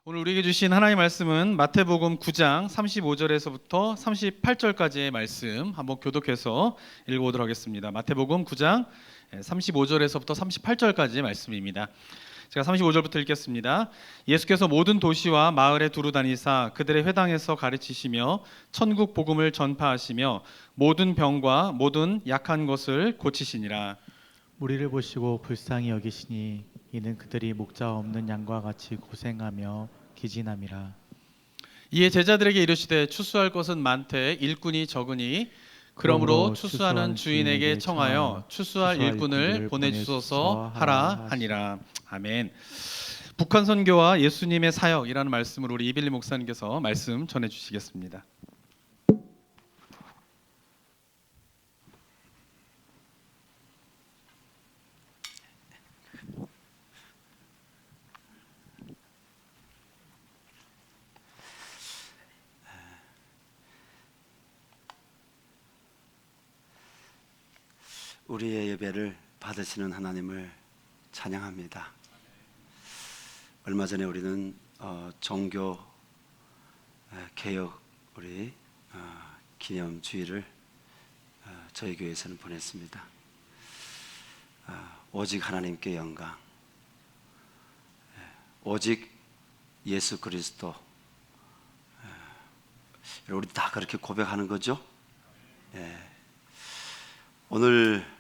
오늘 우리에게 주신 하나님의 말씀은 마태복음 9장 35절에서부터 38절까지의 말씀 한번 교독해서 읽어보도록 하겠습니다. 마태복음 9장 35절에서부터 38절까지의 말씀입니다. 제가 35절부터 읽겠습니다. 예수께서 모든 도시와 마을에 두루 다니사 그들의 회당에서 가르치시며 천국 복음을 전파하시며 모든 병과 모든 약한 것을 고치시니라. 무리를 보시고 불쌍히 여기시니 이는 그들이 목자 없는 양과 같이 고생하며 기진함이라. 이에 제자들에게 이르시되 추수할 것은 많되 일꾼이 적으니 그러므로 추수하는 주인에게 청하여 추수할 일꾼을 보내주소서 하라 하니라. 아멘. 북한 선교와 예수님의 사역이라는 말씀으로 우리 이빌리 목사님께서 말씀 전해 주시겠습니다. 우리의 예배를 받으시는 하나님을 찬양합니다. 얼마 전에 우리는 종교 개혁 우리 기념주일을 저희 교회에서는 보냈습니다. 오직 하나님께 영광, 오직 예수 그리스도. 우리 다 그렇게 고백하는 거죠. 오늘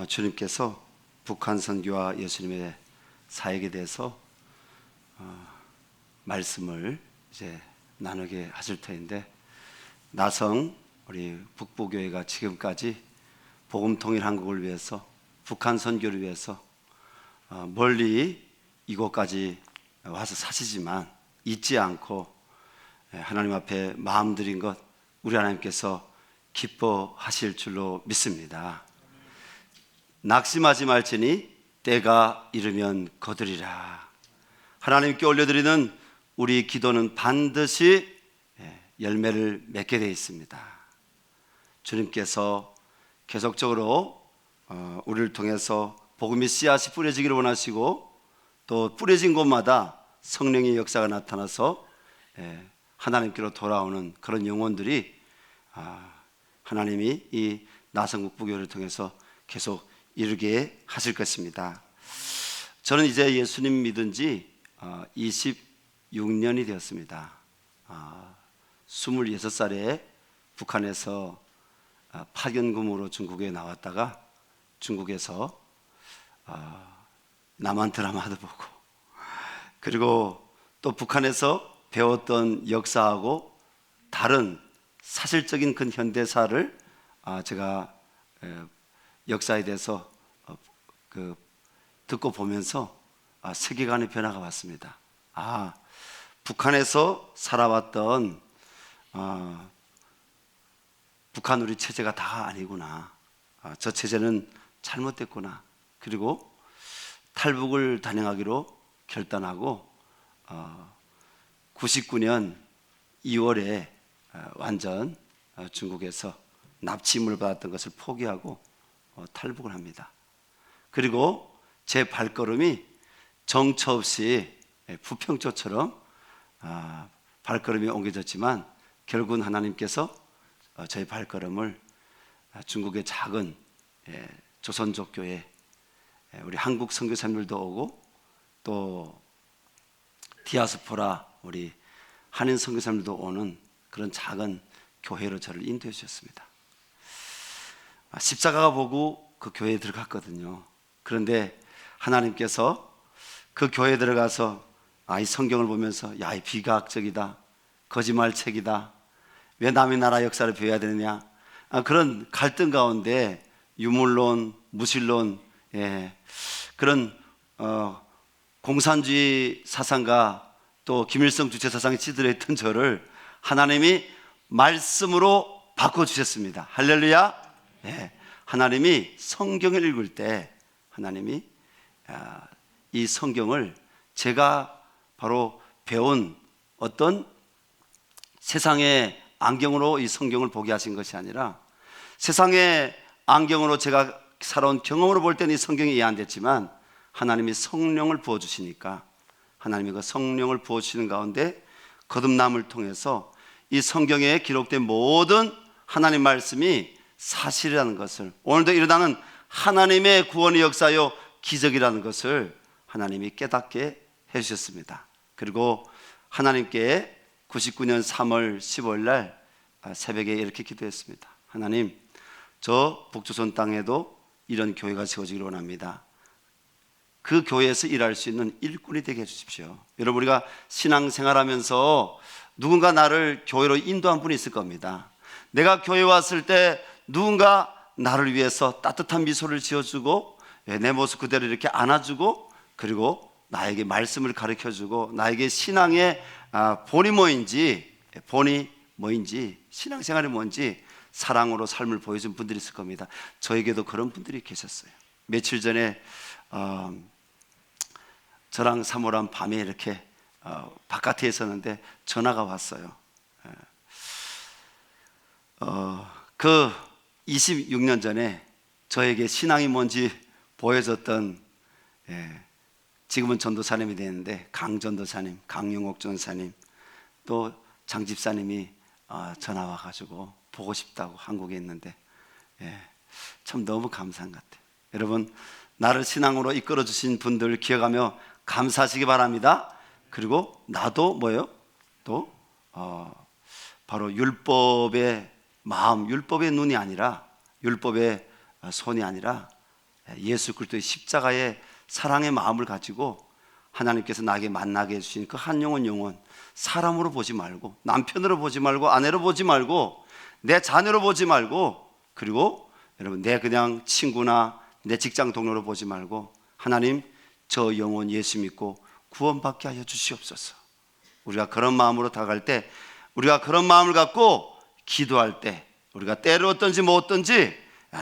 주님께서 북한 선교와 예수님의 사역에 대해서 말씀을 이제 나누게 하실 터인데, 나성 우리 북부교회가 지금까지 복음 통일 한국을 위해서, 북한 선교를 위해서 멀리 이곳까지 와서 사시지만 잊지 않고 하나님 앞에 마음 드린 것 우리 하나님께서 기뻐하실 줄로 믿습니다. 낙심하지 말지니 때가 이르면 거두리라. 하나님께 올려드리는 우리 기도는 반드시 열매를 맺게 되어 있습니다. 주님께서 계속적으로 우리를 통해서 복음의 씨앗이 뿌려지기를 원하시고, 또 뿌려진 곳마다 성령의 역사가 나타나서 하나님께로 돌아오는 그런 영혼들이 하나님이 이 나성국 부교를 통해서 계속 이루게 하실 것입니다. 저는 이제 예수님 믿은 지 26년이 되었습니다. 26살에 북한에서 파견금으로 중국에 나왔다가 중국에서 남한 드라마도 보고, 그리고 또 북한에서 배웠던 역사하고 다른 사실적인 그 현대사를 제가 역사에 대해서 듣고 보면서 세계관의 변화가 왔습니다. 북한에서 살아왔던 북한 우리 체제가 다 아니구나. 저 체제는 잘못됐구나. 그리고 탈북을 단행하기로 결단하고 99년 2월에 완전 중국에서 납치임을 받았던 것을 포기하고 탈북을 합니다. 그리고 제 발걸음이 정처 없이 부평초처럼 발걸음이 옮겨졌지만, 결국은 하나님께서 저의 발걸음을 중국의 작은 조선족 교회, 우리 한국 선교사님들도 오고 또 디아스포라 우리 한인 선교사님들도 오는 그런 작은 교회로 저를 인도해 주셨습니다. 십자가가 보고 그 교회에 들어갔거든요. 그런데 하나님께서 그 교회에 들어가서 이 성경을 보면서 이 비과학적이다, 거짓말책이다, 왜 남의 나라 역사를 배워야 되느냐, 그런 갈등 가운데 유물론, 무신론, 그런 공산주의 사상과 또 김일성 주체 사상에 찌들어 있던 저를 하나님이 말씀으로 바꿔주셨습니다. 할렐루야. 하나님이 성경을 읽을 때 하나님이 이 성경을 제가 바로 배운 어떤 세상의 안경으로 이 성경을 보게 하신 것이 아니라, 세상의 안경으로 제가 살아온 경험으로 볼 때는 이 성경이 이해 안 됐지만 하나님이 성령을 부어주시니까 하나님의 그 성령을 부어주시는 가운데 거듭남을 통해서 이 성경에 기록된 모든 하나님 말씀이 사실이라는 것을, 오늘도 일어나는 하나님의 구원의 역사요 기적이라는 것을 하나님이 깨닫게 해주셨습니다. 그리고 하나님께 99년 3월 15일 날 새벽에 이렇게 기도했습니다. 하나님, 저 북조선 땅에도 이런 교회가 세워지기를 원합니다. 그 교회에서 일할 수 있는 일꾼이 되게 해주십시오. 여러분, 우리가 신앙생활하면서 누군가 나를 교회로 인도한 분이 있을 겁니다. 내가 교회 왔을 때 누군가 나를 위해서 따뜻한 미소를 지어주고 내 모습 그대로 이렇게 안아주고, 그리고 나에게 말씀을 가르쳐주고 나에게 신앙의 본이 뭐인지 신앙생활이 뭔지 사랑으로 삶을 보여준 분들이 있을 겁니다. 저에게도 그런 분들이 계셨어요. 며칠 전에 저랑 사모랑 밤에 이렇게 바깥에 있었는데 전화가 왔어요. 그 26년 전에 저에게 신앙이 뭔지 보여줬던, 지금은 전도사님이 되는데 강전도사님, 강용옥 전사님, 또 장집사님이 전화 와가지고 보고 싶다고 한국에 있는데, 참 너무 감사한 것 같아요. 여러분, 나를 신앙으로 이끌어 주신 분들 기억하며 감사하시기 바랍니다. 그리고 나도 뭐예요? 또 바로 율법의 마음, 율법의 눈이 아니라, 율법의 손이 아니라 예수 그리스도의 십자가의 사랑의 마음을 가지고 하나님께서 나에게 만나게 해주신 그 한 영혼, 사람으로 보지 말고, 남편으로 보지 말고, 아내로 보지 말고, 내 자녀로 보지 말고, 그리고 여러분, 내 그냥 친구나 내 직장 동료로 보지 말고, 하나님, 저 영혼 예수 믿고 구원받게 하여 주시옵소서. 우리가 그런 마음으로 다가갈 때, 우리가 그런 마음을 갖고 기도할 때, 우리가 때를 얻든지 뭐 얻든지,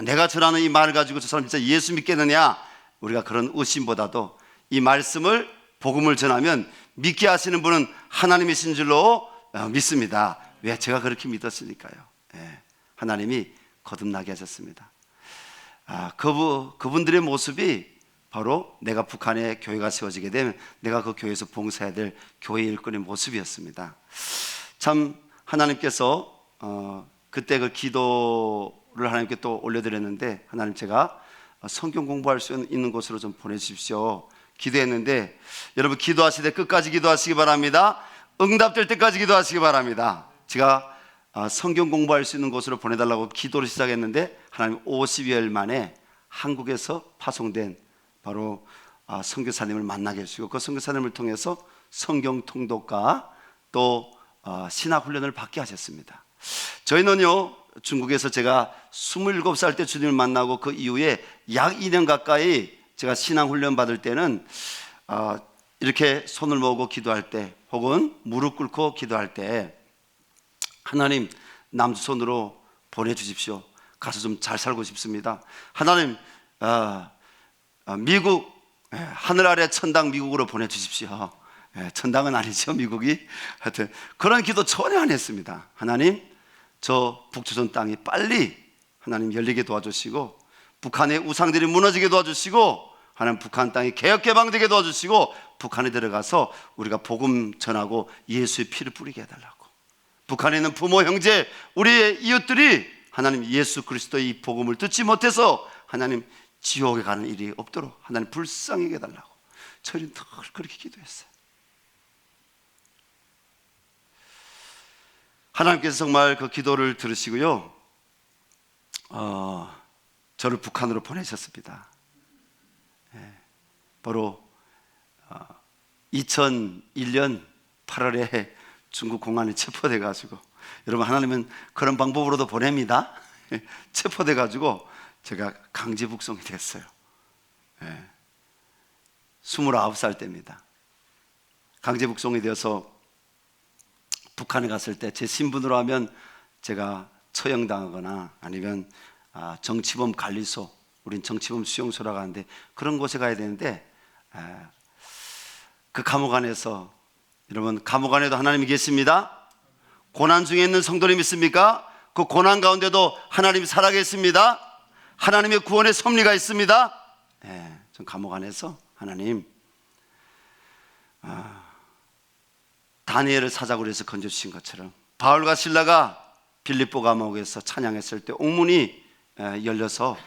내가 전하는 이 말을 가지고 저 사람 진짜 예수 믿겠느냐, 우리가 그런 의심보다도 이 말씀을, 복음을 전하면 믿게 하시는 분은 하나님이신 줄로 믿습니다. 왜? 제가 그렇게 믿었으니까요. 하나님이 거듭나게 하셨습니다. 그분들의 모습이 바로 내가 북한에 교회가 세워지게 되면 내가 그 교회에서 봉사해야 될 교회 일꾼의 모습이었습니다. 참 하나님께서 그때 그 기도를 하나님께 또 올려드렸는데, 하나님, 제가 성경 공부할 수 있는 곳으로 좀 보내주십시오 기도했는데, 여러분, 기도하실 때 끝까지 기도하시기 바랍니다. 응답될 때까지 기도하시기 바랍니다. 제가 성경 공부할 수 있는 곳으로 보내달라고 기도를 시작했는데, 하나님 50여일 만에 한국에서 파송된 바로 선교사님을 만나게 해주시고, 그 선교사님을 통해서 성경 통독과 또 신학훈련을 받게 하셨습니다. 저희는요, 중국에서 제가 27살 때 주님을 만나고 그 이후에 약 2년 가까이 제가 신앙훈련 받을 때는 이렇게 손을 모으고 기도할 때, 혹은 무릎 꿇고 기도할 때, 하나님, 남조선으로 보내주십시오. 가서 좀 잘 살고 싶습니다. 하나님, 미국, 하늘 아래 천당 미국으로 보내주십시오. 천당은 아니죠, 미국이. 하여튼 그런 기도 전혀 안 했습니다. 하나님, 저 북조선 땅이 빨리 하나님 열리게 도와주시고, 북한의 우상들이 무너지게 도와주시고, 하나님 북한 땅이 개혁개방되게 도와주시고, 북한에 들어가서 우리가 복음 전하고 예수의 피를 뿌리게 해달라고. 북한에 있는 부모, 형제, 우리의 이웃들이 하나님 예수 그리스도의 이 복음을 듣지 못해서 하나님 지옥에 가는 일이 없도록 하나님 불쌍하게 해달라고 저희는 늘 그렇게 기도했어요. 하나님께서 정말 그 기도를 들으시고요, 저를 북한으로 보내셨습니다. 바로 2001년 8월에 중국 공안에 체포돼 가지고, 여러분, 하나님은 그런 방법으로도 보냅니다. 체포돼 가지고 제가 강제 북송이 됐어요. 29살 때입니다. 강제 북송이 되어서 북한에 갔을 때 제 신분으로 하면 제가 처형당하거나 아니면 정치범 관리소, 우린 정치범 수용소라고 하는데 그런 곳에 가야 되는데, 그 감옥 안에서, 여러분, 감옥 안에도 하나님이 계십니다. 고난 중에 있는 성도님 있습니까? 그 고난 가운데도 하나님이 살아계십니다. 하나님의 구원의 섭리가 있습니다. 전 감옥 안에서 하나님, 다니엘을 사자굴에서 건져주신 것처럼 바울과 실라가 빌립보 감옥에서 찬양했을 때 옥문이 열려서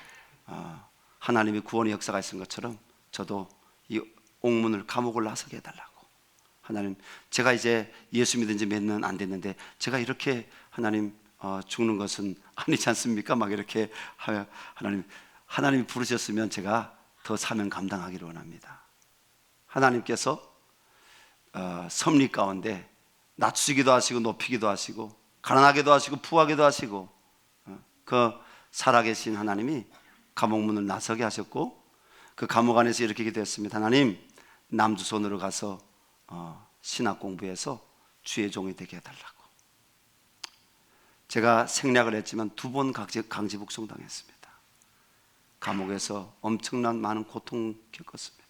하나님의 구원의 역사가 있은 것처럼 저도 이 옥문을 감옥을 나서게 해달라고. 하나님, 제가 이제 예수 믿은 지 몇 년 안 됐는데 제가 이렇게 하나님 죽는 것은 아니지 않습니까? 막 이렇게 하나님이 부르셨으면 제가 더 사명 감당하기를 원합니다. 하나님께서 섭리 가운데 낮추기도 하시고 높이기도 하시고 가난하게도 하시고 부하게도 하시고 그 살아계신 하나님이 감옥문을 나서게 하셨고 그 감옥 안에서 이렇게 기도했습니다. 하나님, 남주손으로 가서 신학 공부해서 주의 종이 되게 해달라고. 제가 생략을 했지만 2번 강제 북송당했습니다. 감옥에서 엄청난 많은 고통 겪었습니다.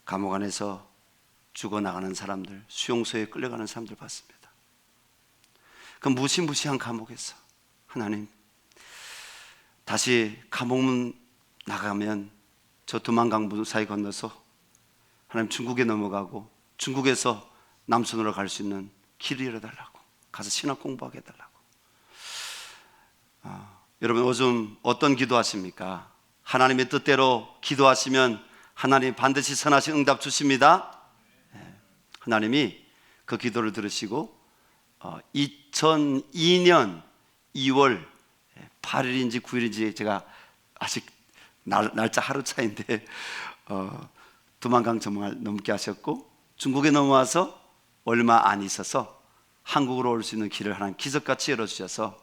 감옥 안에서 죽어나가는 사람들, 수용소에 끌려가는 사람들 봤습니다. 그 무시무시한 감옥에서 하나님, 다시 감옥문 나가면 저 두만강 무사히 건너서 하나님 중국에 넘어가고 중국에서 남순으로 갈 수 있는 길을 열어달라고, 가서 신학 공부하게 해달라고. 여러분, 요즘 어떤 기도하십니까? 하나님의 뜻대로 기도하시면 하나님 반드시 선하신 응답 주십니다. 하나님이 그 기도를 들으시고 2002년 2월 8일인지 9일인지 제가 아직 날짜 하루 차인데 두만강 전망을 넘게 하셨고 중국에 넘어와서 얼마 안 있어서 한국으로 올 수 있는 길을 하나님 기적같이 열어주셔서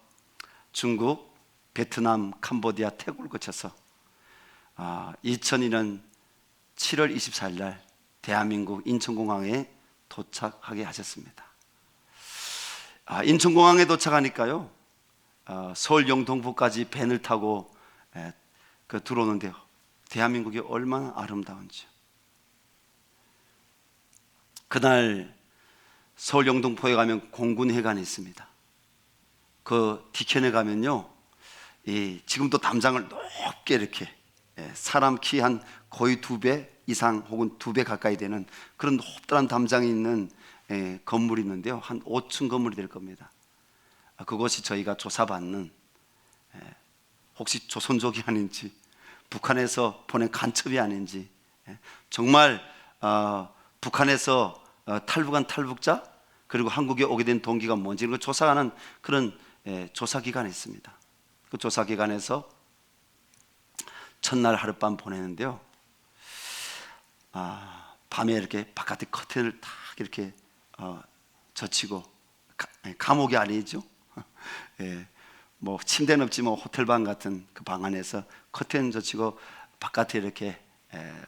중국, 베트남, 캄보디아, 태국을 거쳐서 2002년 7월 24일 날 대한민국 인천공항에 도착하게 하셨습니다. 인천공항에 도착하니까요, 서울 영등포까지 밴을 타고 들어오는데요, 대한민국이 얼마나 아름다운지요. 그날 서울 영등포에 가면 공군회관이 있습니다. 그 뒤편에 가면요, 지금도 담장을 높게 이렇게 사람 키 한 거의 2배 이상 혹은 2배 가까이 되는 그런 높다란 담장이 있는 건물이 있는데요, 한 5층 건물이 될 겁니다. 그것이 저희가 조사받는, 혹시 조선족이 아닌지 북한에서 보낸 간첩이 아닌지, 정말 북한에서 탈북한 탈북자 그리고 한국에 오게 된 동기가 뭔지 이런 걸 조사하는 그런 조사기관이 있습니다. 그 조사기관에서 첫날 하룻밤 보내는데요, 밤에 이렇게 바깥에 커튼을 딱 이렇게 젖히고, 감옥이 아니죠. 뭐 침대는 없지 뭐 호텔방 같은 그 방 안에서 커튼 젖히고 바깥에 이렇게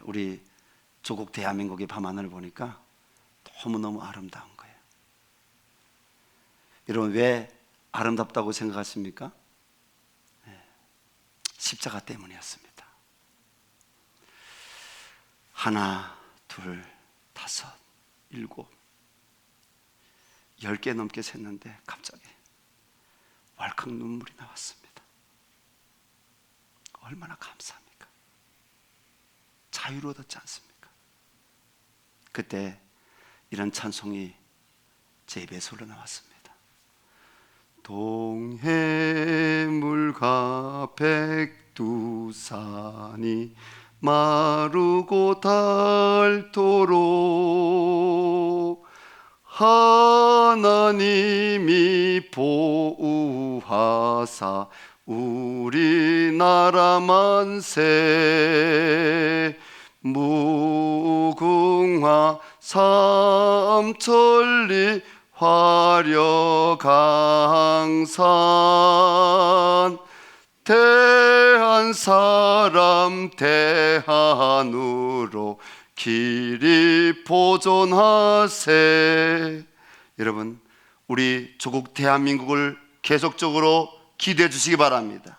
우리 조국 대한민국의 밤하늘을 보니까 너무너무 아름다운 거예요. 여러분, 왜 아름답다고 생각하십니까? 십자가 때문이었습니다. 하나, 둘, 다섯, 일곱, 10개 넘게 샜는데 갑자기 왈칵 눈물이 나왔습니다. 얼마나 감사합니까? 자유를 얻었지 않습니까? 그때 이런 찬송이 제 입에서 흘러나왔습니다. 동해물과 백두산이 마르고 닳도록 하나님이 보호하사 우리나라 만세, 무궁화 삼천리 화려강산, 대한 사람 대한으로 길이 보존하세. 여러분, 우리 조국 대한민국을 계속적으로 기도해 주시기 바랍니다.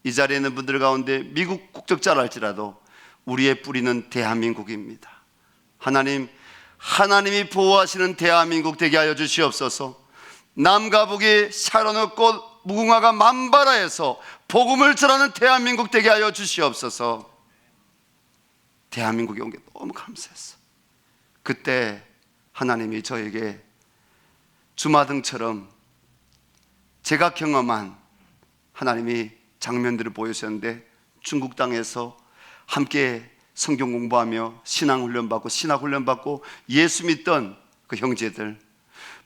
이 자리에 있는 분들 가운데 미국 국적자랄지라도 우리의 뿌리는 대한민국입니다. 하나님이 보호하시는 대한민국 되게 하여 주시옵소서. 남과 북이 샤론의 꽃 무궁화가 만발하여서 복음을 전하는 대한민국 되게 하여 주시옵소서. 대한민국에 온 게 너무 감사했어. 그때 하나님이 저에게 주마등처럼 제가 경험한 하나님이 장면들을 보여주셨는데, 중국 땅에서 함께 성경 공부하며 신앙훈련 받고 예수 믿던 그 형제들,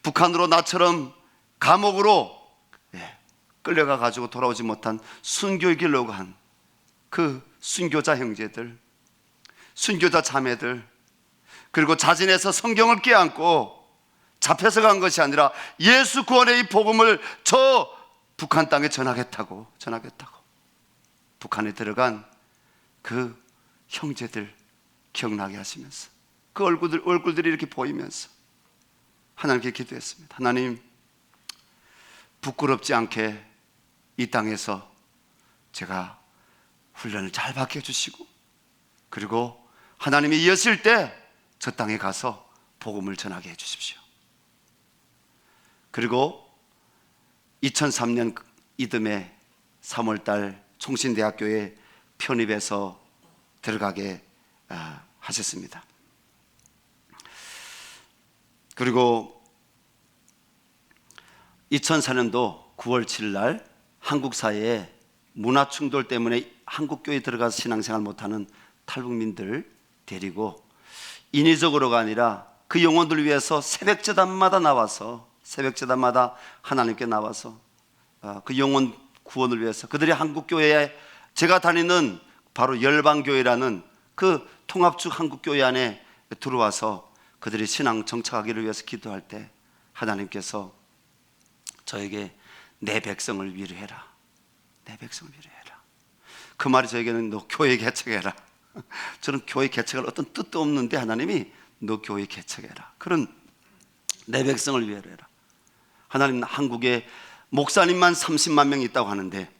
북한으로 나처럼 감옥으로 끌려가 가지고 돌아오지 못한 순교의 길로 간 그 순교자 형제들, 순교자 자매들, 그리고 자진해서 성경을 껴안고 잡혀서 간 것이 아니라 예수 구원의 이 복음을 저 북한 땅에 전하겠다고 북한에 들어간 그 형제들 기억나게 하시면서 그 얼굴들이 이렇게 보이면서 하나님께 기도했습니다. 하나님, 부끄럽지 않게 이 땅에서 제가 훈련을 잘 받게 해주시고, 그리고 하나님이 이었을 때 저 땅에 가서 복음을 전하게 해주십시오. 그리고 2003년 이듬해 3월달 총신대학교에 편입해서 들어가게 하셨습니다. 그리고 2004년도 9월 7일 날 한국 사회에 문화 충돌 때문에 한국교회에 들어가서 신앙생활 못하는 탈북민들 데리고 인위적으로가 아니라 그 영혼들을 위해서 새벽제단마다 하나님께 나와서 그 영혼 구원을 위해서 그들이 한국교회에, 제가 다니는 바로 열방교회라는 그 통합축 한국교회 안에 들어와서 그들이 신앙 정착하기를 위해서 기도할 때 하나님께서 저에게 내 백성을 위로해라, 내 백성을 위로해라. 그 말이 저에게는 너 교회 개척해라. 저는 교회 개척할 어떤 뜻도 없는데 하나님이 너 교회 개척해라, 그런 내 백성을 위로해라. 하나님, 한국에 목사님만 30만 명이 있다고 하는데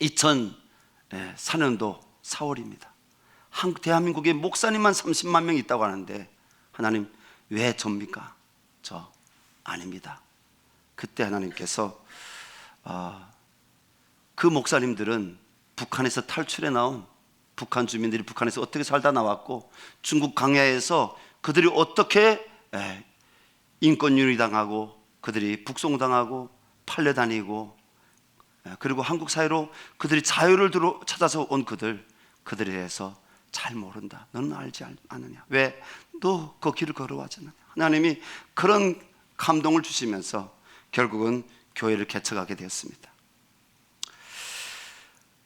2004년도 4월입니다. 대한민국에 목사님만 30만 명이 있다고 하는데 하나님, 왜 접니까? 저 아닙니다. 그때 하나님께서 그 목사님들은 북한에서 탈출해 나온 북한 주민들이 북한에서 어떻게 살다 나왔고, 중국 강야에서 그들이 어떻게 인권유리 당하고 그들이 북송당하고 팔려다니고, 그리고 한국 사회로 그들이 자유를 찾아서 온 그들에 대해서 잘 모른다. 너는 알지 않느냐? 왜 너 그 길을 걸어왔지 않느냐? 하나님이 그런 감동을 주시면서 결국은 교회를 개척하게 되었습니다.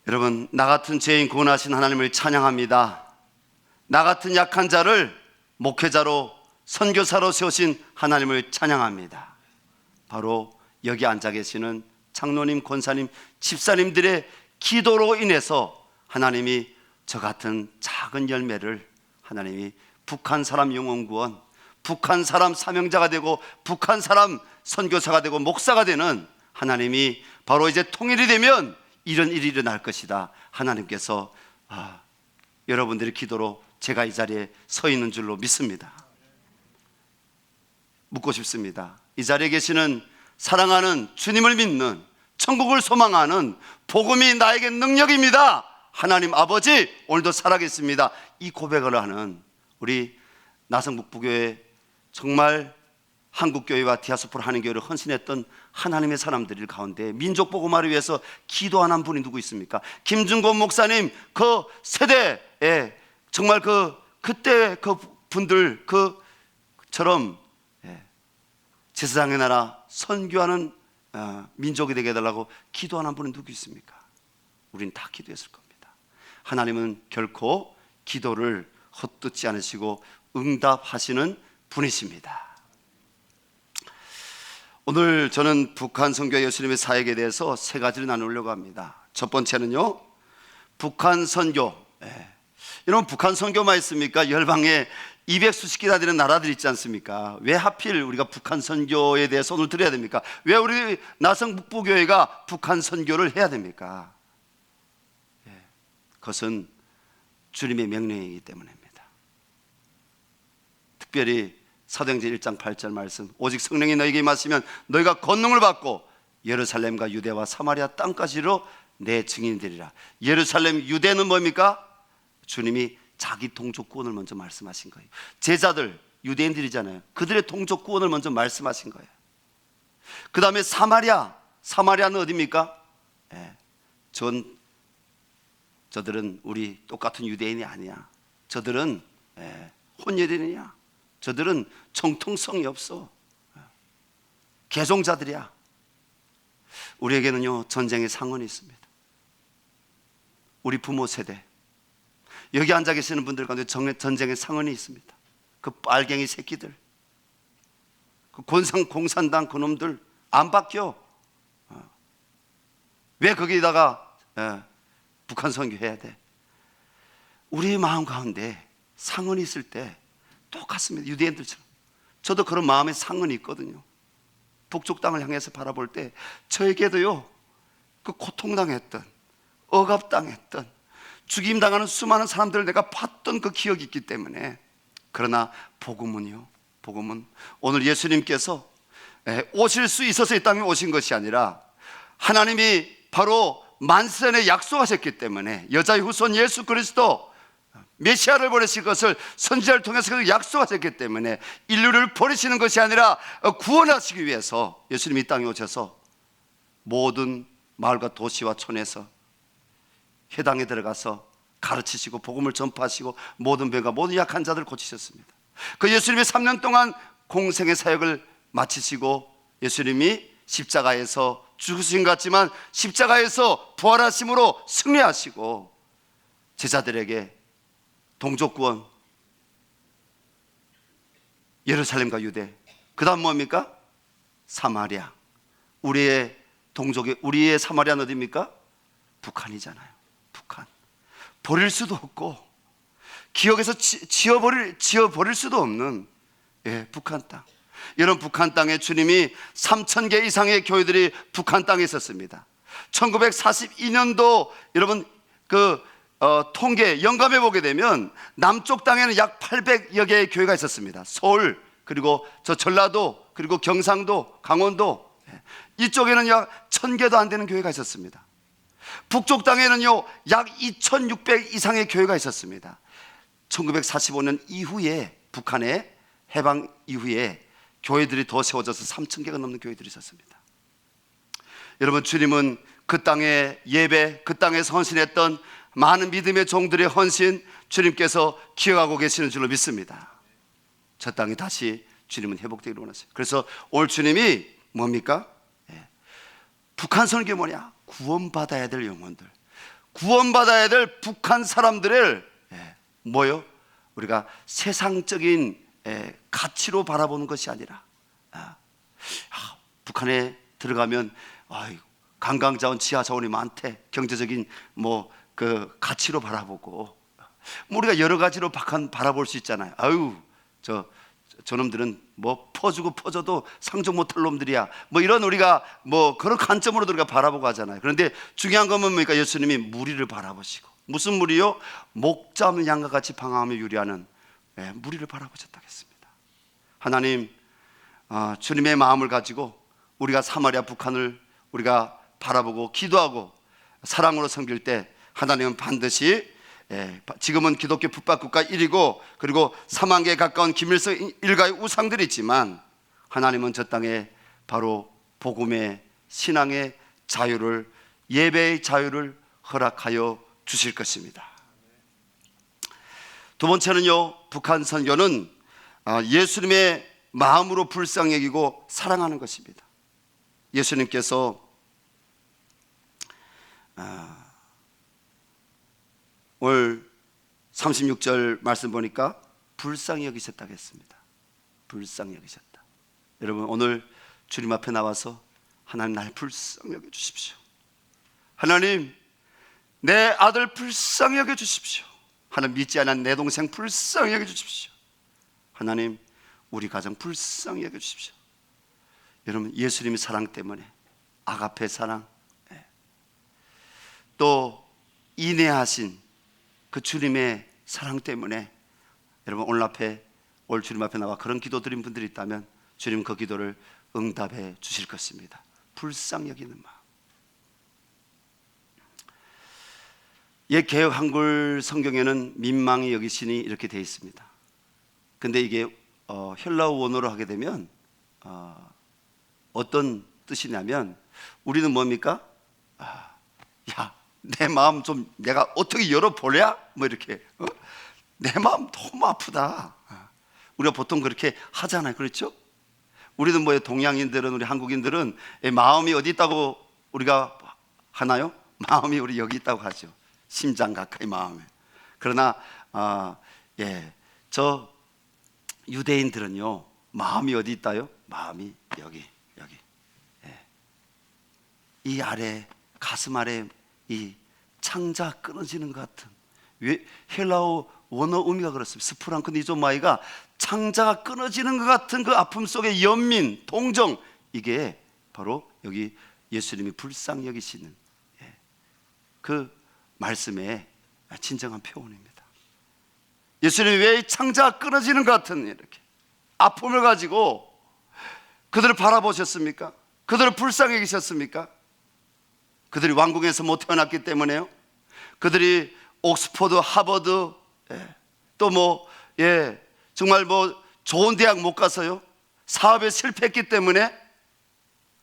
여러분, 나 같은 죄인 구원하신 하나님을 찬양합니다. 나 같은 약한 자를 목회자로 선교사로 세우신 하나님을 찬양합니다. 바로 여기 앉아 계시는 장로님, 권사님, 집사님들의 기도로 인해서 하나님이 저 같은 작은 열매를, 하나님이 북한 사람 영혼 구원, 북한 사람 사명자가 되고 북한 사람 선교사가 되고 목사가 되는 하나님이 바로 이제 통일이 되면 이런 일이 일어날 것이다. 하나님께서 여러분들의 기도로 제가 이 자리에 서 있는 줄로 믿습니다. 묻고 싶습니다. 이 자리에 계시는 사랑하는 주님을 믿는, 천국을 소망하는, 복음이 나에게 능력입니다, 하나님 아버지 오늘도 살아계십니다, 이 고백을 하는 우리 나성북부교회, 정말 한국교회와 디아스포라 한인교회를 헌신했던 하나님의 사람들 가운데 민족 복음화를 위해서 기도하는 분이 누구 있습니까? 김준곤 목사님 그 세대에 정말 그때 그 분들 그처럼 제사장의 나라 선교하는 민족이 되게 해달라고 기도하는 분은 누구 있습니까? 우린 다 기도했을 겁니다. 하나님은 결코 기도를 헛듣지 않으시고 응답하시는 분이십니다. 오늘 저는 북한 선교 예수님의 사역에 대해서 세 가지를 나누려고 합니다. 첫 번째는요, 북한 선교. 여러분, 북한 선교만 있습니까? 열방에 200수십 개나 되는 나라들 있지 않습니까? 왜 하필 우리가 북한 선교에 대해서 오늘 들어야 됩니까? 왜 우리 나성북부교회가 북한 선교를 해야 됩니까? 그것은 주님의 명령이기 때문입니다. 특별히 사도행전 1장 8절 말씀, 오직 성령이 너에게 임하시면 너희가 권능을 받고 예루살렘과 유대와 사마리아 땅까지로 내 증인이 되리라. 예루살렘, 유대는 뭡니까? 주님이 자기 동족구원을 먼저 말씀하신 거예요. 제자들, 유대인들이잖아요. 그들의 동족구원을 먼저 말씀하신 거예요. 그 다음에 사마리아는 어디입니까? 저들은 우리 똑같은 유대인이 아니야. 저들은 혼혈인이야. 저들은 정통성이 없어. 개종자들이야. 우리에게는요, 전쟁의 상흔이 있습니다. 우리 부모 세대, 여기 앉아 계시는 분들 가운데 전쟁의 상흔이 있습니다. 그 빨갱이 새끼들, 그 공산당 그놈들 안 바뀌어. 왜 거기다가 북한 선교해야 돼? 우리의 마음 가운데 상흔이 있을 때 똑같습니다. 유대인들처럼. 저도 그런 마음에 상흔이 있거든요. 북쪽 땅을 향해서 바라볼 때 저에게도요, 그 고통당했던, 억압당했던, 죽임당하는 수많은 사람들을 내가 봤던 그 기억이 있기 때문에. 그러나 복음은 오늘 예수님께서 오실 수 있어서 이 땅에 오신 것이 아니라 하나님이 바로 만세전에 약속하셨기 때문에, 여자의 후손 예수 그리스도 메시아를 보내실 것을 선지자를 통해서 약속하셨기 때문에 인류를 버리시는 것이 아니라 구원하시기 위해서 예수님이 이 땅에 오셔서 모든 마을과 도시와 촌에서 회당에 들어가서 가르치시고 복음을 전파하시고 모든 병과 모든 약한 자들을 고치셨습니다. 그 예수님이 3년 동안 공생의 사역을 마치시고 예수님이 십자가에서 죽으신 것 같지만 십자가에서 부활하심으로 승리하시고 제자들에게 동족구원, 예루살렘과 유대, 그 다음 뭡니까? 사마리아. 우리의 동족의, 우리의 사마리아는 어디입니까? 북한이잖아요. 북한. 버릴 수도 없고 기억에서 지워버릴 수도 없는 북한 땅. 이런 북한 땅에 주님이 3,000개 이상의 교회들이 북한 땅에 있었습니다. 1942년도 여러분 통계 영감해 보게 되면 남쪽 땅에는 약 800여 개의 교회가 있었습니다. 서울, 그리고 저 전라도, 그리고 경상도, 강원도, 이쪽에는 약 1,000개도 안 되는 교회가 있었습니다. 북쪽 땅에는요 약 2,600 이상의 교회가 있었습니다. 1945년 이후에, 북한의 해방 이후에 교회들이 더 세워져서 3,000개가 넘는 교회들이 있었습니다. 여러분, 주님은 그 땅의 예배, 그 땅에서 헌신했던 많은 믿음의 종들의 헌신, 주님께서 기억하고 계시는 줄로 믿습니다. 저 땅이 다시 주님은 회복되기를 원하세요. 그래서 오늘 주님이 뭡니까? 북한 선교 뭐냐? 구원받아야 될 영혼들, 구원받아야 될 북한 사람들을 뭐요? 우리가 세상적인 가치로 바라보는 것이 아니라 북한에 들어가면 관광자원, 지하자원이 많대, 경제적인 그 가치로 바라보고, 우리가 여러 가지로 북한 바라볼 수 있잖아요. 저놈들은 퍼주고 퍼줘도 상종 못할 놈들이야, 이런 우리가 그런 관점으로도 우리가 바라보고 하잖아요. 그런데 중요한 건 뭡니까? 예수님이 무리를 바라보시고, 무슨 무리요? 목자 없는 양과 같이 방황하며 유리하는 무리를 바라보셨다 했습니다. 하나님, 주님의 마음을 가지고 우리가 사마리아 북한을 우리가 바라보고 기도하고 사랑으로 섬길 때 하나님은 반드시, 지금은 기독교 북박국가 1위고 그리고 4만 개에 가까운 김일성 일가의 우상들이 있지만, 하나님은 저 땅에 바로 복음의, 신앙의 자유를, 예배의 자유를 허락하여 주실 것입니다. 두 번째는요, 북한 선교는 예수님의 마음으로 불쌍히 여기고 사랑하는 것입니다. 예수님께서 오늘 36절 말씀 보니까 불쌍히 여기셨다고 했습니다. 불쌍히 여기셨다. 여러분, 오늘 주님 앞에 나와서 하나님, 날 불쌍히 여겨 주십시오. 하나님, 내 아들 불쌍히 여겨 주십시오. 하나님, 믿지 않은 내 동생 불쌍히 여겨 주십시오. 하나님, 우리 가정 불쌍히 여겨 주십시오. 여러분, 예수님의 사랑 때문에, 아가페 사랑, 또 인내하신 그 주님의 사랑 때문에, 여러분, 오늘 주님 앞에 나와 그런 기도 드린 분들이 있다면 주님 그 기도를 응답해 주실 것입니다. 불쌍히 여기는 마음. 옛 개역 한글 성경에는 민망히 여기시니 이렇게 되어 있습니다. 근데 이게 헬라어 원어로 하게 되면 어떤 뜻이냐면, 우리는 뭡니까? 야, 내 마음 좀 내가 어떻게 열어보랴? 뭐 이렇게 내 마음 너무 아프다. 우리가 보통 그렇게 하잖아요. 그렇죠? 우리는 뭐 동양인들은, 우리 한국인들은 마음이 어디 있다고 우리가 하나요? 마음이 우리 여기 있다고 하죠. 심장 가까이 마음에. 그러나 저 유대인들은요, 마음이 어디 있다요? 마음이 여기. 이 아래, 가슴 아래 이 창자 끊어지는 것 같은, 헬라어 원어 의미가 그렇습니다. 스프랑크니조마이가 창자가 끊어지는 것 같은 그 아픔 속의 연민, 동정, 이게 바로 여기 예수님이 불쌍히 여기시는 그 말씀의 진정한 표현입니다. 예수님이 왜 창자가 끊어지는 것 같은 이렇게 아픔을 가지고 그들을 바라보셨습니까? 그들을 불쌍히 여기셨습니까? 그들이 왕궁에서 못 태어났기 때문에요. 그들이 옥스퍼드, 하버드, 또 정말 좋은 대학 못 가서요, 사업에 실패했기 때문에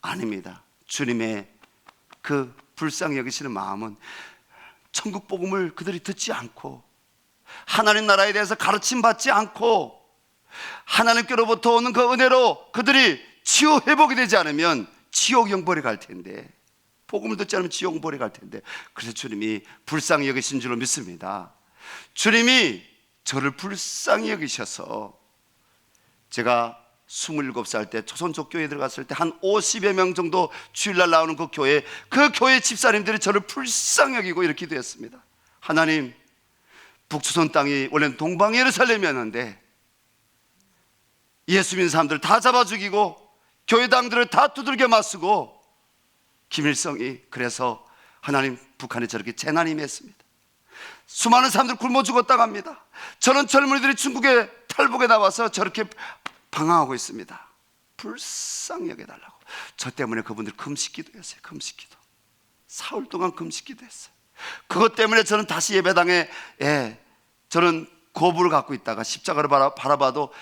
아닙니다. 주님의 그 불쌍히 여기시는 마음은 천국 복음을 그들이 듣지 않고, 하나님 나라에 대해서 가르침 받지 않고, 하나님께로부터 오는 그 은혜로 그들이 치유 회복이 되지 않으면 지옥 영벌에 갈 텐데, 복음을 듣지 않으면 지옥 영벌에 갈 텐데, 그래서 주님이 불쌍히 여기신 줄로 믿습니다. 주님이 저를 불쌍히 여기셔서, 제가 27살 때 조선족교회에 들어갔을 때 한 50여 명 정도 주일날 나오는 그 교회 집사님들이 저를 불쌍히 여기고 이렇게 기도했습니다. 하나님, 북조선 땅이 원래는 동방 예루살렘이었는데 예수 믿는 사람들 다 잡아 죽이고 교회당들을 다 두들겨 맞추고, 김일성이 그래서 하나님, 북한에 저렇게 재난이 임했습니다. 수많은 사람들 굶어 죽었다고 합니다. 저는 젊은이들이 중국에 탈북에 나와서 저렇게 방황하고 있습니다. 불쌍히 여겨달라고. 저 때문에 그분들 금식기도 했어요. 금식기도 사흘 동안 금식기도 했어요. 그것 때문에 저는 다시 예배당에 저는 거부를 갖고 있다가 십자가를 바라봐도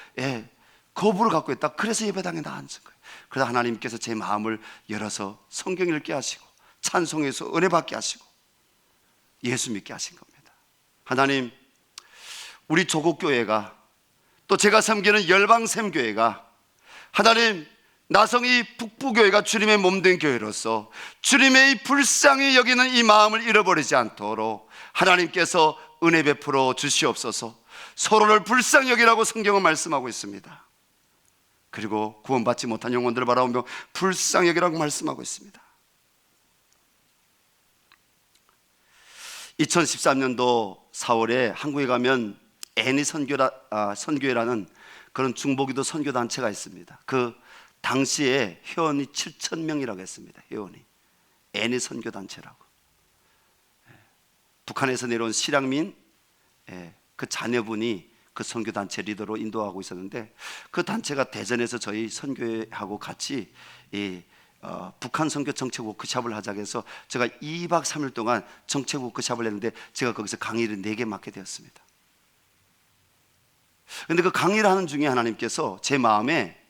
거부를 갖고 있다. 그래서 예배당에 나앉은 거예요. 그래서 하나님께서 제 마음을 열어서 성경 읽게 하시고 찬송에서 은혜 받게 하시고 예수 믿게 하신 겁니다. 하나님, 우리 조국교회가, 또 제가 섬기는 열방샘교회가, 하나님, 나성이 북부교회가 주님의 몸된 교회로서 주님의 이 불쌍히 여기는 이 마음을 잃어버리지 않도록 하나님께서 은혜 베풀어 주시옵소서. 서로를 불쌍히 여기라고 성경은 말씀하고 있습니다. 그리고 구원받지 못한 영혼들을 바라보며 불쌍히 여기라고 말씀하고 있습니다. 2013년도 4월에 한국에 가면 애니 선교회라는 그런 중보기도 선교단체가 있습니다. 그 당시에 회원이 7,000명이라고 했습니다. 회원이 애니 선교단체라고. 북한에서 내려온 실향민 그 자녀분이 그 선교단체 리더로 인도하고 있었는데, 그 단체가 대전에서 저희 선교회하고 같이 북한 선교 정책 워크숍을 하자고 해서 제가 2박 3일 동안 정책 워크숍을 했는데, 제가 거기서 강의를 4개 맡게 되었습니다. 그런데 그 강의를 하는 중에 하나님께서 제 마음에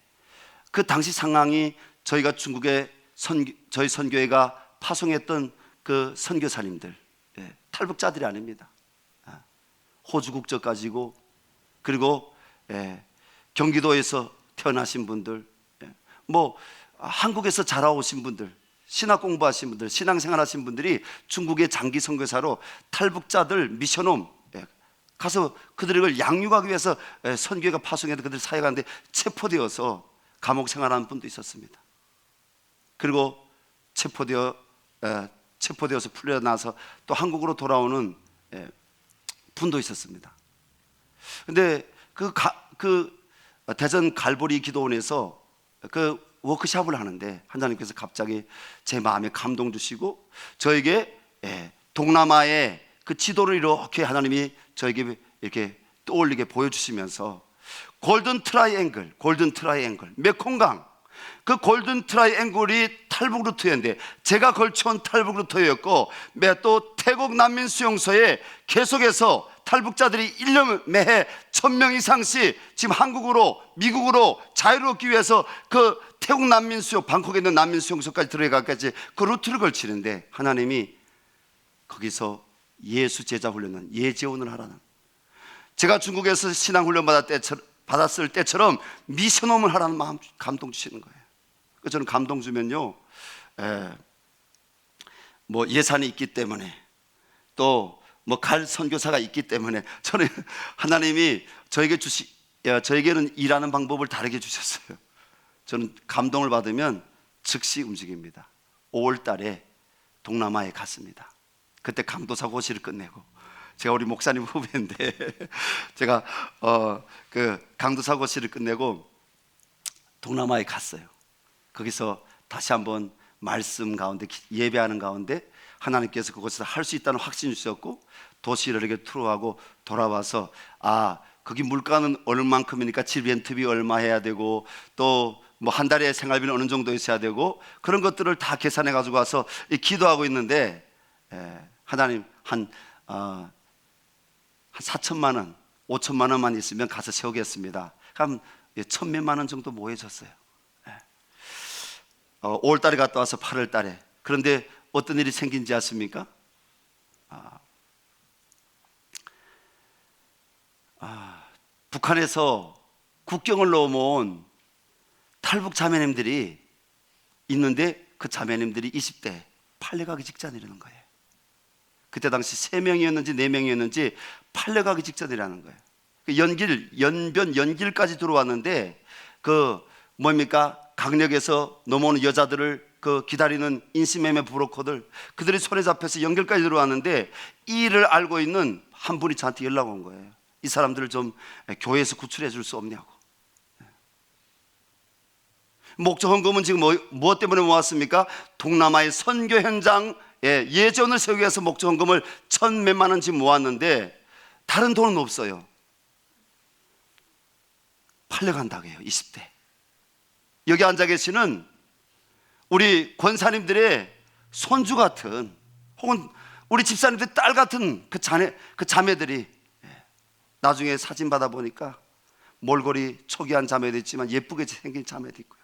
그 당시 상황이, 저희가 중국에 저희 선교회가 파송했던 그 선교사님들, 탈북자들이 아닙니다. 호주 국적 가지고, 그리고 경기도에서 태어나신 분들, 한국에서 자라오신 분들, 신학 공부하신 분들, 신앙생활 하신 분들이 중국의 장기 선교사로 탈북자들 미션홈 가서 그들을 양육하기 위해서 선교회가 파송해서 그들 사역하는데 체포되어서 감옥 생활하는 분도 있었습니다. 그리고 체포되어서 풀려나서 또 한국으로 돌아오는 분도 있었습니다. 근데 그 대전 갈보리 기도원에서 그 워크숍을 하는데 하나님께서 갑자기 제 마음에 감동 주시고, 저에게 동남아의 그 지도를 이렇게 하나님이 저에게 이렇게 떠올리게 보여주시면서 골든 트라이앵글, 메콩강, 그 골든 트라이앵글이 탈북 루트였는데 제가 걸쳐온 탈북 루트였고 또 태국 난민 수용소에 계속해서 탈북자들이 1년 매해 1000명 이상씩 지금 한국으로 미국으로 자유롭기 위해서 그 태국 난민 수용 방콕에 있는 난민 수용소까지 들어가기까지 그 루트를 걸치는데 하나님이 거기서 예수 제자 훈련은 예재훈을 하라는, 제가 중국에서 신앙 훈련 받았을 때처럼 미션홈을 하라는 마음 감동 주시는 거예요. 저는 감동 주면요, 뭐 예산이 있기 때문에 또 뭐 갈 선교사가 있기 때문에 저는 하나님이 저에게는 일하는 방법을 다르게 주셨어요. 저는 감동을 받으면 즉시 움직입니다. 5월 달에 동남아에 갔습니다. 그때 강도사 고시를 끝내고, 제가 우리 목사님 후배인데 제가 그 강도사 고시를 끝내고 동남아에 갔어요. 거기서 다시 한번 말씀 가운데 예배하는 가운데 하나님께서 그곳에서 할 수 있다는 확신을 주셨고, 도시를 이렇게 투어하고 돌아와서 거기 물가는 얼마만큼이니까 집 렌트비 얼마 해야 되고 또 뭐 한 달에 생활비는 어느 정도 있어야 되고 그런 것들을 다 계산해 가지고 와서 기도하고 있는데 하나님 한 4천만 원, 5천만 원만 있으면 가서 세우겠습니다. 그럼 1,000몇만 원 정도 모여졌어요. 5월 달에 갔다 와서 8월 달에, 그런데 어떤 일이 생긴지 아십니까? 북한에서 국경을 넘어온 탈북 자매님들이 있는데 그 자매님들이 20대 팔려가기 직전이라는 거예요. 그때 당시 3명이었는지 4명이었는지 팔려가기 직전이라는 거예요. 연길까지 들어왔는데 그 뭡니까? 강력에서 넘어오는 여자들을 그 기다리는 인신매매 브로커들, 그들이 손에 잡혀서 연결까지 들어왔는데 이 일을 알고 있는 한 분이 저한테 연락 온 거예요. 이 사람들을 좀 교회에서 구출해 줄 수 없냐고. 목적 헌금은 지금 무엇 때문에 모았습니까? 동남아의 선교 현장 예전을 세우기 위해서 목적 헌금을 1,000몇만 원 지금 모았는데 다른 돈은 없어요. 팔려간다고 해요. 20대. 여기 앉아 계시는 우리 권사님들의 손주 같은, 혹은 우리 집사님들 딸 같은 그 자매들이 나중에 사진 받아보니까 몰골이 초기한 자매도 있지만 예쁘게 생긴 자매도 있고요.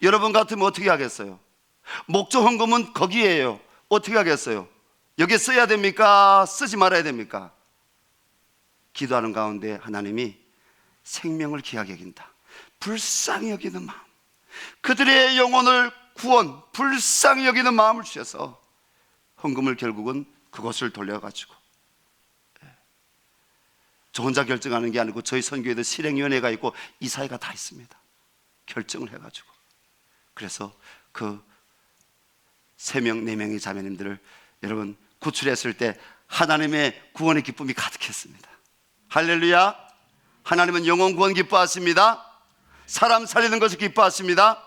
여러분 같으면 어떻게 하겠어요? 목적 헌금은 거기에요. 어떻게 하겠어요? 여기에 써야 됩니까? 쓰지 말아야 됩니까? 기도하는 가운데 하나님이 생명을 귀하게 여긴다, 불쌍히 여기는 마음, 그들의 영혼을 구원, 불쌍히 여기는 마음을 주셔서 헌금을 결국은 그것을 돌려가지고, 저 혼자 결정하는 게 아니고 저희 선교에도 실행위원회가 있고 이사회가 다 있습니다. 결정을 해가지고, 그래서 그 3명, 4명의 자매님들을 여러분 구출했을 때 하나님의 구원의 기쁨이 가득했습니다. 할렐루야. 하나님은 영혼 구원 기뻐하십니다. 사람 살리는 것을 기뻐하십니다.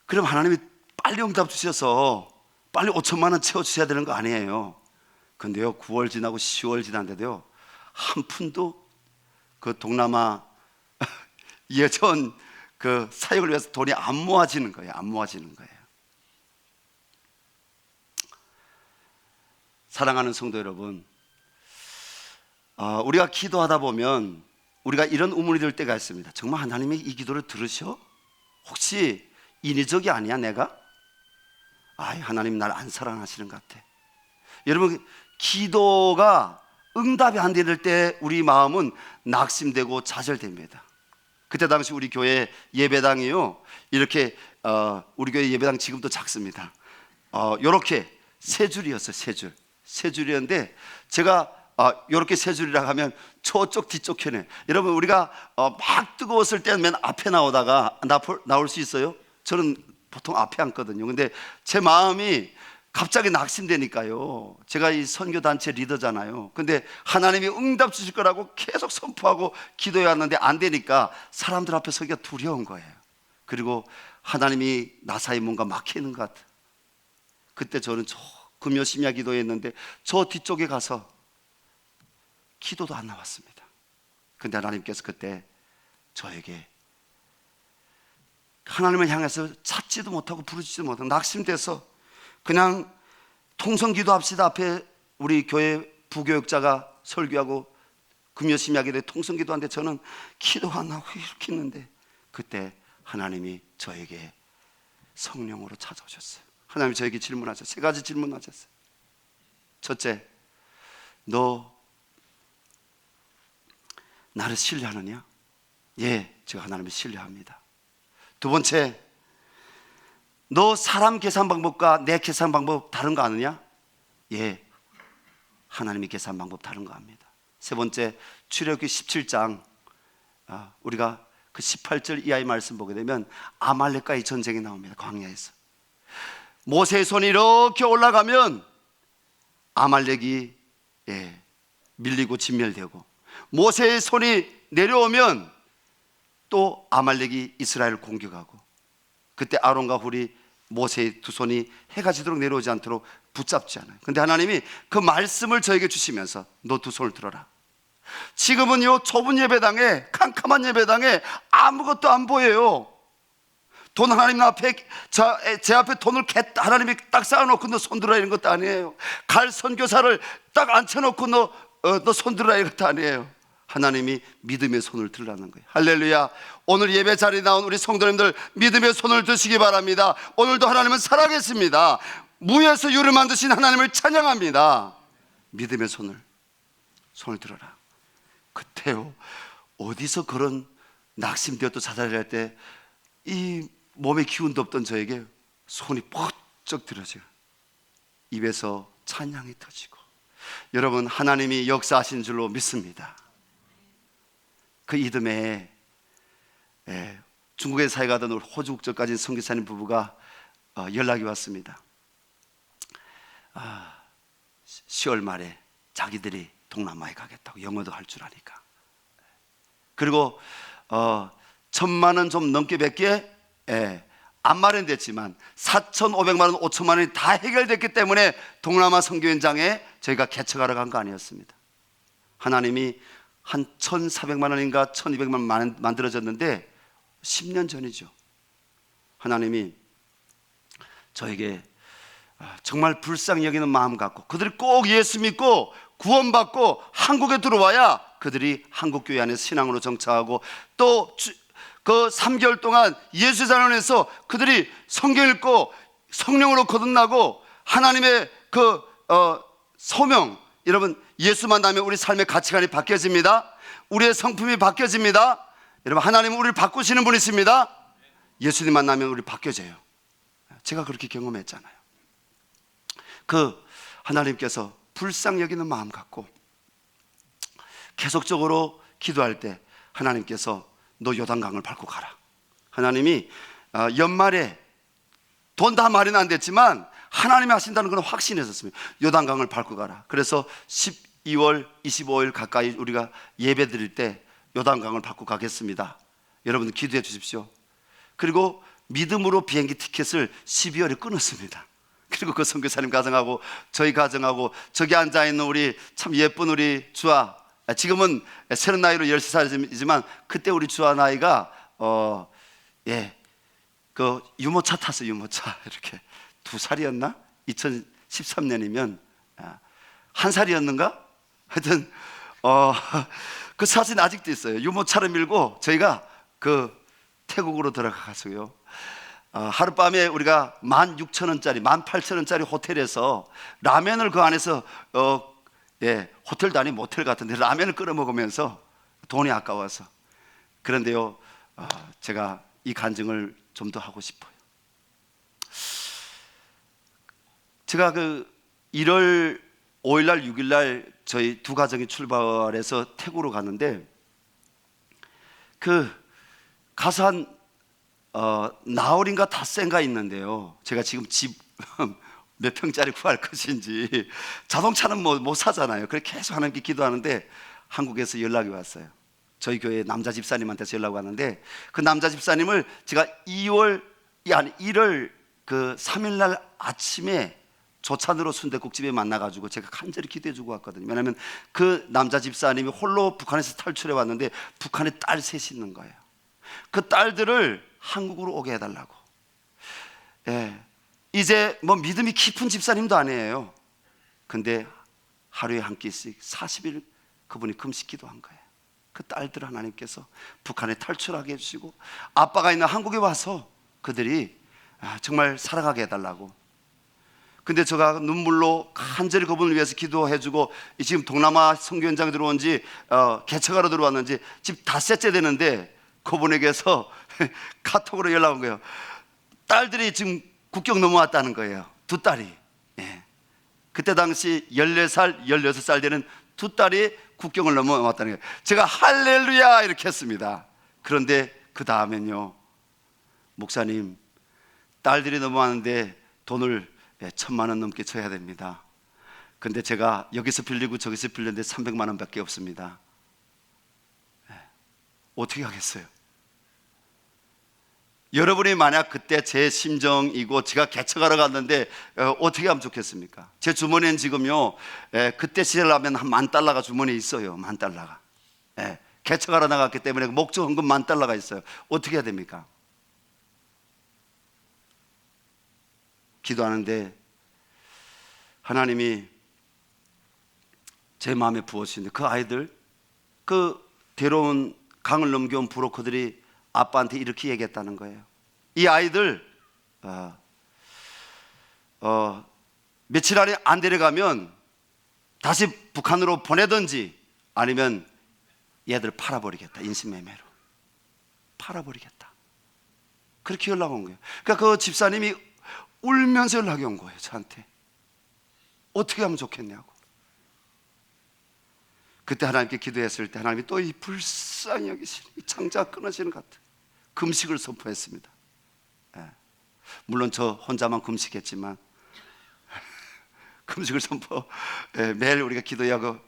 그럼 하나님이 빨리 응답 주셔서 빨리 5천만 원 채워주셔야 되는 거 아니에요. 근데요, 9월 지나고 10월 지났는데도요, 한 푼도 그 동남아 예전 그 사역을 위해서 돈이 안 모아지는 거예요. 안 모아지는 거예요. 사랑하는 성도 여러분, 우리가 기도하다 보면 우리가 이런 의문이 들 때가 있습니다. 정말 하나님이 이 기도를 들으셔? 혹시 인위적이 아니야 내가? 하나님 날 안 사랑하시는 것 같아. 여러분, 기도가 응답이 안 될 때 우리 마음은 낙심되고 좌절됩니다. 그때 당시 우리 교회 예배당이요, 이렇게 우리 교회 예배당 지금도 작습니다. 이렇게 세 줄이었어요. 세 줄이었는데 제가 이렇게 세 줄이라 하면 저쪽 뒤쪽 편에, 여러분 우리가 막 뜨거웠을 때는 맨 앞에 나오다가 나올 수 있어요? 저는 보통 앞에 앉거든요. 근데 제 마음이 갑자기 낙심되니까요, 제가 이 선교단체 리더잖아요. 근데 하나님이 응답 주실 거라고 계속 선포하고 기도해 왔는데 안 되니까 사람들 앞에 서기가 두려운 거예요. 그리고 하나님이 나사에 뭔가 막히는 것 같아요. 그때 저는 저 금요 심야 기도했는데 저 뒤쪽에 가서 기도도 안 나왔습니다. 근데 하나님께서 그때 저에게 하나님을 향해서 찾지도 못하고 부르지도 못하고 낙심돼서 그냥 통성기도 합시다 앞에 우리 교회 부교역자가 설교하고 금요심이 하게 돼 통성기도 하는데 저는 기도 안 하고 이렇게 있는데 그때 하나님이 저에게 성령으로 찾아오셨어요. 하나님이 저에게 질문하셨어요. 3가지 질문하셨어요. 첫째, 너 나를 신뢰하느냐? 예, 제가 하나님을 신뢰합니다. 두 번째, 너 사람 계산 방법과 내 계산 방법 다른 거 아느냐? 예, 하나님이 계산 방법 다른 거 압니다. 세 번째, 출애굽기 17장 우리가 그 18절 이하의 말씀 보게 되면 아말렉과의 전쟁이 나옵니다. 광야에서 모세의 손이 이렇게 올라가면 아말렉이 밀리고 진멸되고 모세의 손이 내려오면 또 아말렉이 이스라엘을 공격하고 그때 아론과 훌이 모세의 두 손이 해가 지도록 내려오지 않도록 붙잡지 않아요. 근데 하나님이 그 말씀을 저에게 주시면서 너 두 손을 들어라. 지금은요 좁은 예배당에 캄캄한 예배당에 아무것도 안 보여요. 돈 하나님 앞에 제 앞에 돈을 하나님이 딱 쌓아놓고 너 손들어라 이런 것도 아니에요. 갈 선교사를 딱 앉혀놓고 너 손들어라 이런 것도 아니에요. 하나님이 믿음의 손을 들라는 거예요. 할렐루야. 오늘 예배 자리에 나온 우리 성도님들 믿음의 손을 드시기 바랍니다. 오늘도 하나님은 살아계십니다. 무에서 유를 만드신 하나님을 찬양합니다. 믿음의 손을 들어라. 그때요 어디서 그런 낙심되었던 자살을 할 때 이 몸에 기운도 없던 저에게 손이 퍽쩍 들어져요. 입에서 찬양이 터지고 여러분 하나님이 역사하신 줄로 믿습니다. 그 이듬해에 중국에 사회 가던 호주 국적까지 선교사님 부부가 연락이 왔습니다. 10월 말에 자기들이 동남아에 가겠다고 영어도 할 줄 아니까. 그리고 1,000만 원 좀 넘게 뵙게 안 마련됐지만 4,500만 원, 5천만 원이 다 해결됐기 때문에 동남아 선교연장에 저희가 개척하러 간 거 아니었습니다. 하나님이 한 1,400만 원인가 1,200만 원 만들어졌는데 10년 전이죠. 하나님이 저에게 정말 불쌍히 여기는 마음 갖고 그들이 꼭 예수 믿고 구원받고 한국에 들어와야 그들이 한국교회 안에 신앙으로 정착하고 또 그 3개월 동안 예수자원에서 그들이 성경 읽고 성령으로 거듭나고 하나님의 그 소명, 여러분 예수 만나면 우리 삶의 가치관이 바뀌어집니다. 우리의 성품이 바뀌어집니다. 여러분 하나님은 우리를 바꾸시는 분이십니다. 예수님 만나면 우리 바뀌어져요. 제가 그렇게 경험했잖아요. 그 하나님께서 불쌍히 여기는 마음 갖고 계속적으로 기도할 때 하나님께서 너 요단강을 밟고 가라. 하나님이 연말에 돈 다 마련 안 됐지만 하나님이 하신다는 건 확신했었습니다. 요단강을 밟고 가라. 그래서 12월 25일 가까이 우리가 예배 드릴 때 요단강을 밟고 가겠습니다. 여러분 기도해 주십시오. 그리고 믿음으로 비행기 티켓을 12월에 끊었습니다. 그리고 그 선교사님 가정하고 저희 가정하고 저기 앉아있는 우리 참 예쁜 우리 주아, 지금은 서른 나이로 13살이지만 그때 우리 주아 나이가 그 유모차 탔어요. 유모차 이렇게 2살이었나? 2013년이면 1살이었는가? 하여튼 그 사진 아직도 있어요. 유모차를 밀고 저희가 그 태국으로 들어가서요 하룻밤에 우리가 16,000원짜리 18,000원짜리 호텔에서 라면을 그 안에서 호텔도 아닌 모텔 같은데 라면을 끓여 먹으면서 돈이 아까워서. 그런데요 제가 이 간증을 좀 더 하고 싶어요. 제가 그 1월 5일날 6일날 저희 두 가정이 출발해서 태국으로 갔는데 그 가서 한 나흘인가 닷새인가 있는데요 제가 지금 집 몇 평짜리 구할 것인지 자동차는 못 사잖아요. 그래서 계속 하나님께 기도하는데 한국에서 연락이 왔어요. 저희 교회 남자 집사님한테서 연락이 왔는데 그 남자 집사님을 제가 1월 그 3일날 아침에 조찬으로 순댓국집에 만나가지고 제가 간절히 기도해주고 왔거든요. 왜냐하면 그 남자 집사님이 홀로 북한에서 탈출해 왔는데 북한에 딸 셋이 있는 거예요. 그 딸들을 한국으로 오게 해달라고. 예, 이제 뭐 믿음이 깊은 집사님도 아니에요. 근데 하루에 한 끼씩 40일 그분이 금식 기도한 거예요. 그 딸들 하나님께서 북한에 탈출하게 해주시고 아빠가 있는 한국에 와서 그들이 정말 살아가게 해달라고. 근데 제가 눈물로 간절히 그분을 위해서 기도해주고 지금 동남아 선교 현장에 들어온 지 개척하러 들어왔는지 지금 닷새째 되는데 그분에게서 카톡으로 연락 온 거예요. 딸들이 지금 국경 넘어왔다는 거예요. 두 딸이. 예. 그때 당시 14살, 16살 되는 두 딸이 국경을 넘어왔다는 거예요. 제가 할렐루야 이렇게 했습니다. 그런데 그 다음엔요, 목사님, 딸들이 넘어왔는데 돈을 1,000만 원 넘게 쳐야 됩니다. 근데 제가 여기서 빌리고 저기서 빌렸는데 300만 원밖에 없습니다. 어떻게 하겠어요? 여러분이 만약 그때 제 심정이고 제가 개척하러 갔는데 어떻게 하면 좋겠습니까? 제 주머니는 지금요, 그때 시절라면 한 $10,000가 주머니에 있어요. $10,000가. 개척하러 나갔기 때문에 목적 헌금 $10,000가 있어요. 어떻게 해야 됩니까? 기도하는데 하나님이 제 마음에 부어주시는데 그 아이들, 그 데려온 강을 넘겨온 브로커들이 아빠한테 이렇게 얘기했다는 거예요. 이 아이들 며칠 안에 안 데려가면 다시 북한으로 보내든지 아니면 얘들 팔아버리겠다. 인신매매로 팔아버리겠다. 그렇게 연락 온 거예요. 그러니까 그 집사님이 울면서 연락이 온 거예요. 저한테 어떻게 하면 좋겠냐고. 그때 하나님께 기도했을 때 하나님이 또 이 불쌍히 여기시는 이 장자가 끊어지는 것 같은 금식을 선포했습니다. 물론 저 혼자만 금식했지만 금식을 선포, 매일 우리가 기도하고.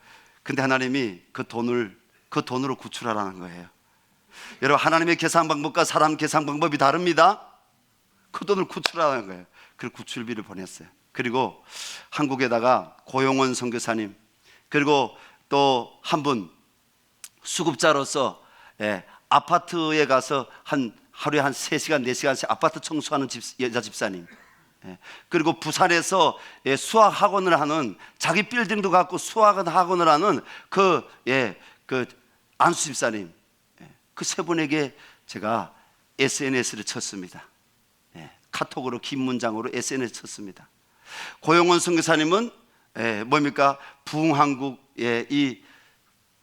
근데 하나님이 그 돈으로 구출하라는 거예요. 여러분, 하나님의 계산 방법과 사람 계산 방법이 다릅니다. 그 돈을 구출하라는 거예요. 그 구출비를 보냈어요. 그리고 한국에다가 고용원 선교사님, 그리고 또 한 분 수급자로서 아파트에 가서 하루에 한 3시간, 4시간씩 아파트 청소하는 여자 집사님, 그리고 부산에서 수학학원을 하는, 자기 빌딩도 갖고 수학학원을 하는 그 안수 집사님, 그 세 분에게 제가 SNS를 쳤습니다. 카톡으로 긴 문장으로 SNS 쳤습니다. 고용원 선교사님은 뭡니까? 부흥한국의 이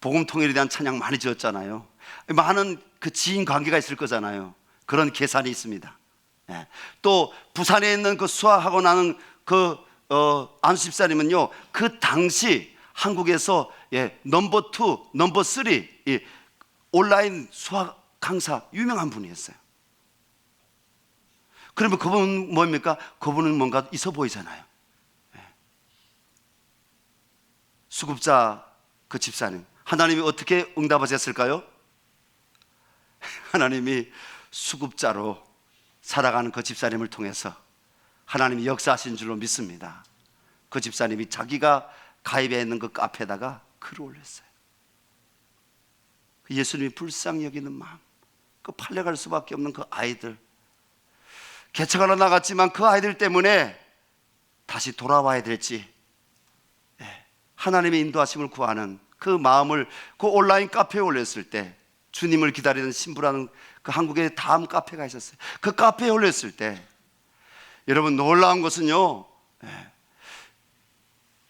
복음통일에 대한 찬양 많이 지었잖아요. 많은 그 지인 관계가 있을 거잖아요. 그런 계산이 있습니다. 또 부산에 있는 그 수학학원 하는 그 안수 집사님은요, 그 당시 한국에서 넘버 2, 넘버 3 온라인 수학 강사 유명한 분이었어요. 그러면 그분은 뭡니까? 그분은 뭔가 있어 보이잖아요. 수급자 그 집사님, 하나님이 어떻게 응답하셨을까요? 하나님이 수급자로 살아가는 그 집사님을 통해서 하나님이 역사하신 줄로 믿습니다. 그 집사님이 자기가 가입해 있는 그 카페에다가 글을 올렸어요. 예수님이 불쌍히 여기는 마음, 그 팔려갈 수밖에 없는 그 아이들, 개척하러 나갔지만 그 아이들 때문에 다시 돌아와야 될지 하나님의 인도하심을 구하는 그 마음을 그 온라인 카페에 올렸을 때, 주님을 기다리는 신부라는 그 한국의 다음 카페가 있었어요. 그 카페에 올렸을 때 여러분, 놀라운 것은요,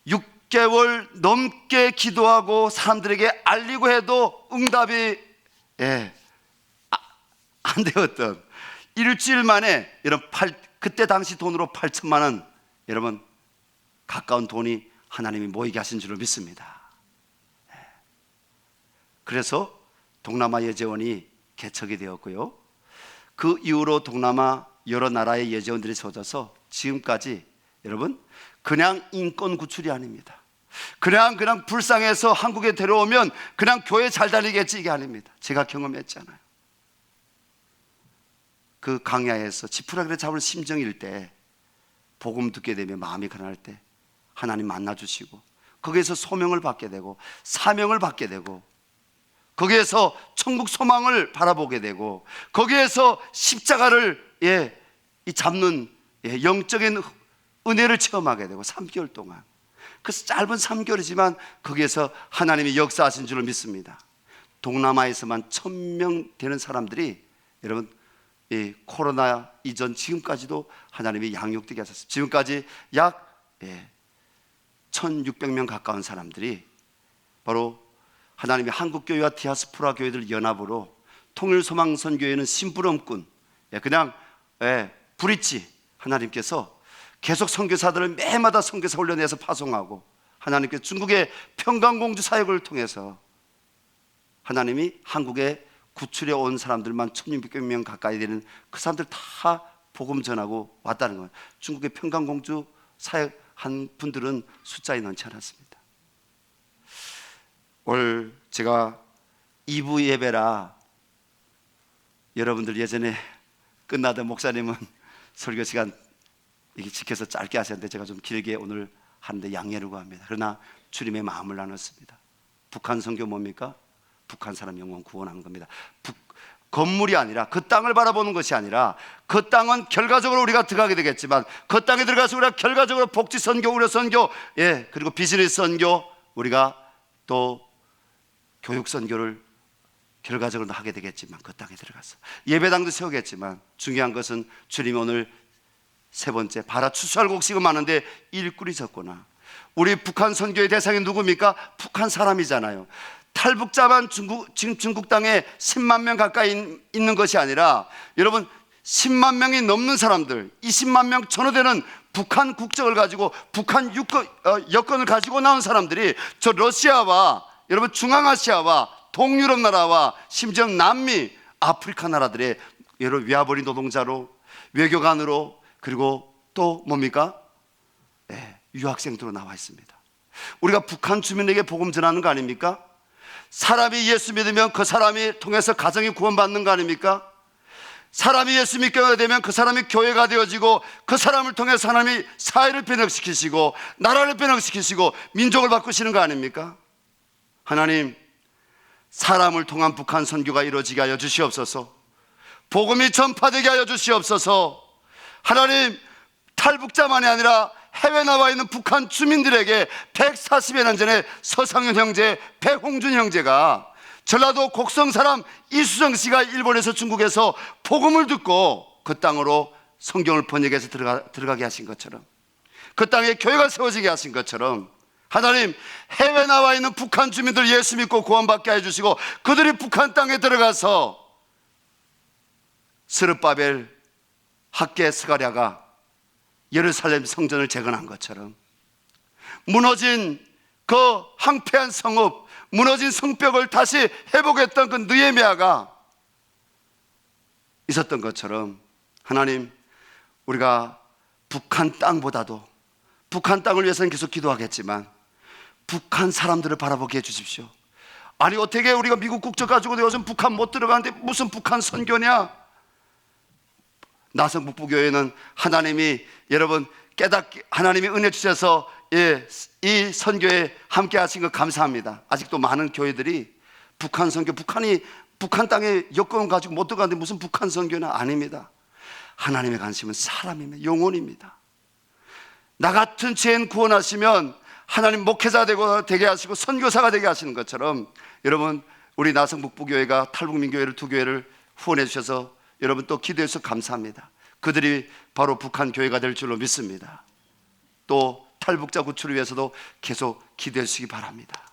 6개월 넘게 기도하고 사람들에게 알리고 해도 응답이 안 되었던, 일주일 만에 그때 당시 돈으로 8,000만 원, 여러분 가까운 돈이 하나님이 모이게 하신 줄을 믿습니다. 그래서 동남아 예제원이 개척이 되었고요, 그 이후로 동남아 여러 나라의 예제원들이 세워져서 지금까지 여러분 그냥 인권 구출이 아닙니다. 그냥 불쌍해서 한국에 데려오면 그냥 교회 잘 다니겠지, 이게 아닙니다. 제가 경험했잖아요. 그 강야에서 지푸라기를 잡을 심정일 때, 복음 듣게 되면 마음이 가난할 때 하나님 만나주시고 거기에서 소명을 받게 되고 사명을 받게 되고 거기에서 천국 소망을 바라보게 되고 거기에서 십자가를 이 잡는 영적인 은혜를 체험하게 되고 3개월 동안 그 짧은 3개월이지만 거기에서 하나님이 역사하신 줄을 믿습니다. 동남아에서만 1000명 되는 사람들이 여러분 이 코로나 이전 지금까지도 하나님이 양육되게 하셨습니다. 지금까지 약 1600명 가까운 사람들이 바로 하나님이 한국교회와 디아스포라 교회들 연합으로 통일소망선교회는 심부름꾼 그냥 브릿지 하나님께서 계속 선교사들을 매마다 선교사 훈련해서 파송하고 하나님께서 중국의 평강공주 사역을 통해서 하나님이 한국에 구출해 온 사람들만 1600명 가까이 되는 그 사람들 다 복음 전하고 왔다는 거예요. 중국의 평강공주 사역한 분들은 숫자에 넣지 않았습니다. 올 제가 2부 예배라 여러분들 예전에 끝나던 목사님은 설교 시간 이게 지켜서 짧게 하셨는데 제가 좀 길게 오늘 하는데 양해를 구합니다. 그러나 주님의 마음을 나눴습니다. 북한 선교 뭡니까? 북한 사람 영혼 구원하는 겁니다. 건물이 아니라 그 땅을 바라보는 것이 아니라 그 땅은 결과적으로 우리가 들어가게 되겠지만 그 땅에 들어가서 우리가 결과적으로 복지 선교, 의료 선교, 그리고 비즈니스 선교, 우리가 또 교육 선교를 결과적으로 하게 되겠지만 그 땅에 들어가서 예배당도 세우겠지만 중요한 것은 주님이 오늘 세 번째 바라 추수할 곡식은 많은데 일꾼이 적구나. 우리 북한 선교의 대상이 누굽니까? 북한 사람이잖아요. 탈북자만 지금 중국 땅에 10만 명 가까이 있는 것이 아니라 여러분 10만 명이 넘는 사람들 20만 명 전후되는 북한 국적을 가지고 북한 여권을 가지고 나온 사람들이 저 러시아와 여러분 중앙아시아와 동유럽 나라와 심지어 남미 아프리카 나라들의 여러분 위아버리 노동자로 외교관으로 그리고 또 뭡니까? 유학생들로 나와 있습니다. 우리가 북한 주민에게 복음 전하는 거 아닙니까? 사람이 예수 믿으면 그 사람이 통해서 가정이 구원받는 거 아닙니까? 사람이 예수 믿게 되면 그 사람이 교회가 되어지고 그 사람을 통해서 하나님이 사회를 변혁시키시고 나라를 변혁시키시고 민족을 바꾸시는 거 아닙니까? 하나님, 사람을 통한 북한 선교가 이루어지게 하여 주시옵소서. 복음이 전파되게 하여 주시옵소서. 하나님, 탈북자만이 아니라 해외 나와 있는 북한 주민들에게 140여 년 전에 서상윤 형제, 배홍준 형제가 전라도 곡성 사람 이수정 씨가 일본에서 중국에서 복음을 듣고 그 땅으로 성경을 번역해서 들어가게 하신 것처럼 그 땅에 교회가 세워지게 하신 것처럼 하나님, 해외 나와 있는 북한 주민들 예수 믿고 구원받게 해주시고 그들이 북한 땅에 들어가서 스룹바벨, 학계 스가랴가 예루살렘 성전을 재건한 것처럼 무너진 그 황폐한 성읍, 무너진 성벽을 다시 회복했던 그 느헤미야가 있었던 것처럼 하나님, 우리가 북한 땅보다도 북한 땅을 위해서는 계속 기도하겠지만 북한 사람들을 바라보게 해주십시오. 아니 어떻게 우리가 미국 국적 가지고 요즘 북한 못 들어가는데 무슨 북한 선교냐? 나성북부교회는 하나님이 여러분 깨닫게 하나님이 은혜 주셔서 이 선교에 함께 하신 것 감사합니다. 아직도 많은 교회들이 북한 선교, 북한 땅에 여권 가지고 못 들어가는데 무슨 북한 선교는 아닙니다. 하나님의 관심은 사람입니다. 영혼입니다. 나 같은 죄인 구원하시면 하나님 목회자 되게 하시고 선교사가 되게 하시는 것처럼 여러분 우리 나성북부교회가 탈북민교회를 두 교회를 후원해 주셔서 여러분 또 기도해 주셔서 감사합니다. 그들이 바로 북한 교회가 될 줄로 믿습니다. 또 탈북자 구출을 위해서도 계속 기도해 주시기 바랍니다.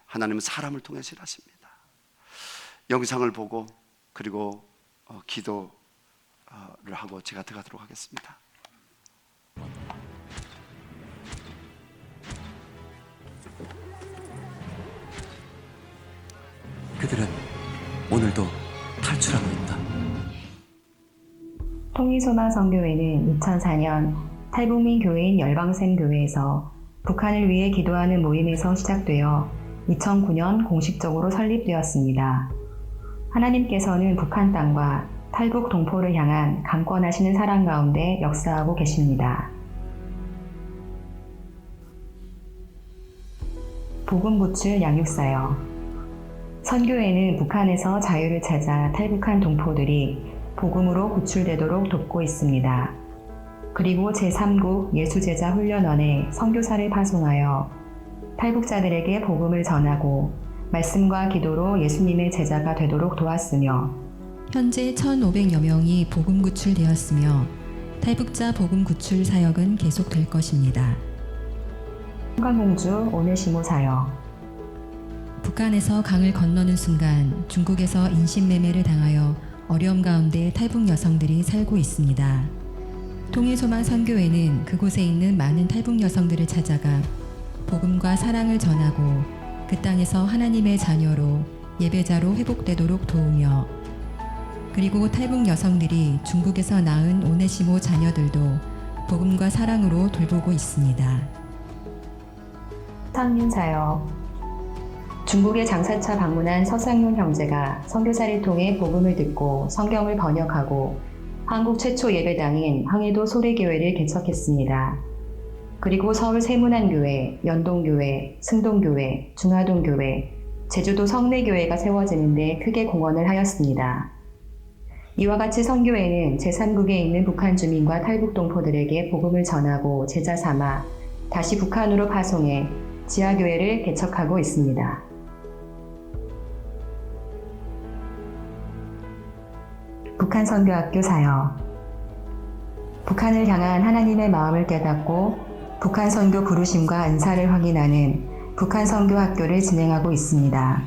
하나님은 사람을 통해서 일하십니다. 영상을 보고 그리고 기도를 하고 제가 들어가도록 하겠습니다. 그들은 오늘도 탈출하고 있다. 통일소망선교회는 2004년 탈북민 교회인 열방샘교회에서 북한을 위해 기도하는 모임에서 시작되어 2009년 공식적으로 설립되었습니다. 하나님께서는 북한 땅과 탈북 동포를 향한 강권하시는 사랑 가운데 역사하고 계십니다. 복음 부출 양육사역 선교회는 북한에서 자유를 찾아 탈북한 동포들이 복음으로 구출되도록 돕고 있습니다. 그리고 제3국 예수제자 훈련원에 선교사를 파송하여 탈북자들에게 복음을 전하고 말씀과 기도로 예수님의 제자가 되도록 도왔으며 현재 1,500여 명이 복음 구출되었으며 탈북자 복음 구출 사역은 계속될 것입니다. 한강공주 오네시모 사역. 북한에서 강을 건너는 순간 중국에서 인신매매를 당하여 어려움 가운데 탈북 여성들이 살고 있습니다. 통일소망 선교회는 그곳에 있는 많은 탈북 여성들을 찾아가 복음과 사랑을 전하고 그 땅에서 하나님의 자녀로 예배자로 회복되도록 도우며 그리고 탈북 여성들이 중국에서 낳은 오네시모 자녀들도 복음과 사랑으로 돌보고 있습니다. 서상윤 사역. 중국의 장사차 방문한 서상윤 형제가 선교사를 통해 복음을 듣고 성경을 번역하고 한국 최초 예배당인 황해도 소래교회를 개척했습니다. 그리고 서울 세문안교회, 연동교회, 승동교회, 중화동교회, 제주도 성내교회가 세워지는데 크게 공헌을 하였습니다. 이와 같이 선교회는 제3국에 있는 북한 주민과 탈북 동포들에게 복음을 전하고 제자 삼아 다시 북한으로 파송해 지하교회를 개척하고 있습니다. 북한 선교학교 사역. 북한을 향한 하나님의 마음을 깨닫고 북한 선교 부르심과 은사를 확인하는 북한 선교학교를 진행하고 있습니다.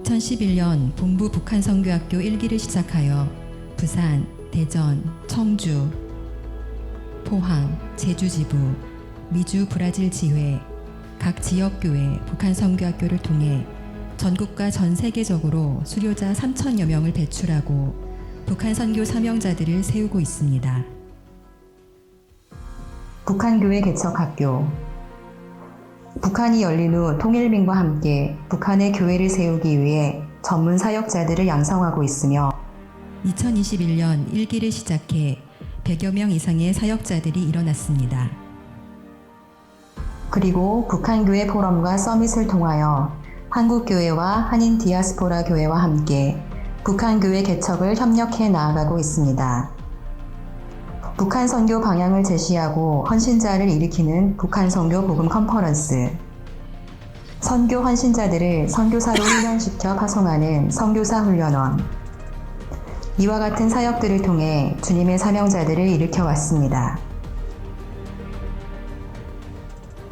2011년 본부 북한 선교학교 1기를 시작하여 부산, 대전, 청주, 포항, 제주 지부, 미주 브라질 지회, 각 지역교회 북한 선교학교를 통해 전국과 전 세계적으로 수료자 3,000여 명을 배출하고 북한 선교 사명자들을 세우고 있습니다. 북한교회 개척학교. 북한이 열린 후 통일민과 함께 북한의 교회를 세우기 위해 전문 사역자들을 양성하고 있으며 2021년 1기를 시작해 100여 명 이상의 사역자들이 일어났습니다. 그리고 북한교회 포럼과 서밋을 통하여 한국교회와 한인 디아스포라 교회와 함께 북한교회 개척을 협력해 나아가고 있습니다. 북한 선교 방향을 제시하고 헌신자를 일으키는 북한 선교 복음 컨퍼런스, 선교 헌신자들을 선교사로 훈련시켜 파송하는 선교사 훈련원, 이와 같은 사역들을 통해 주님의 사명자들을 일으켜 왔습니다.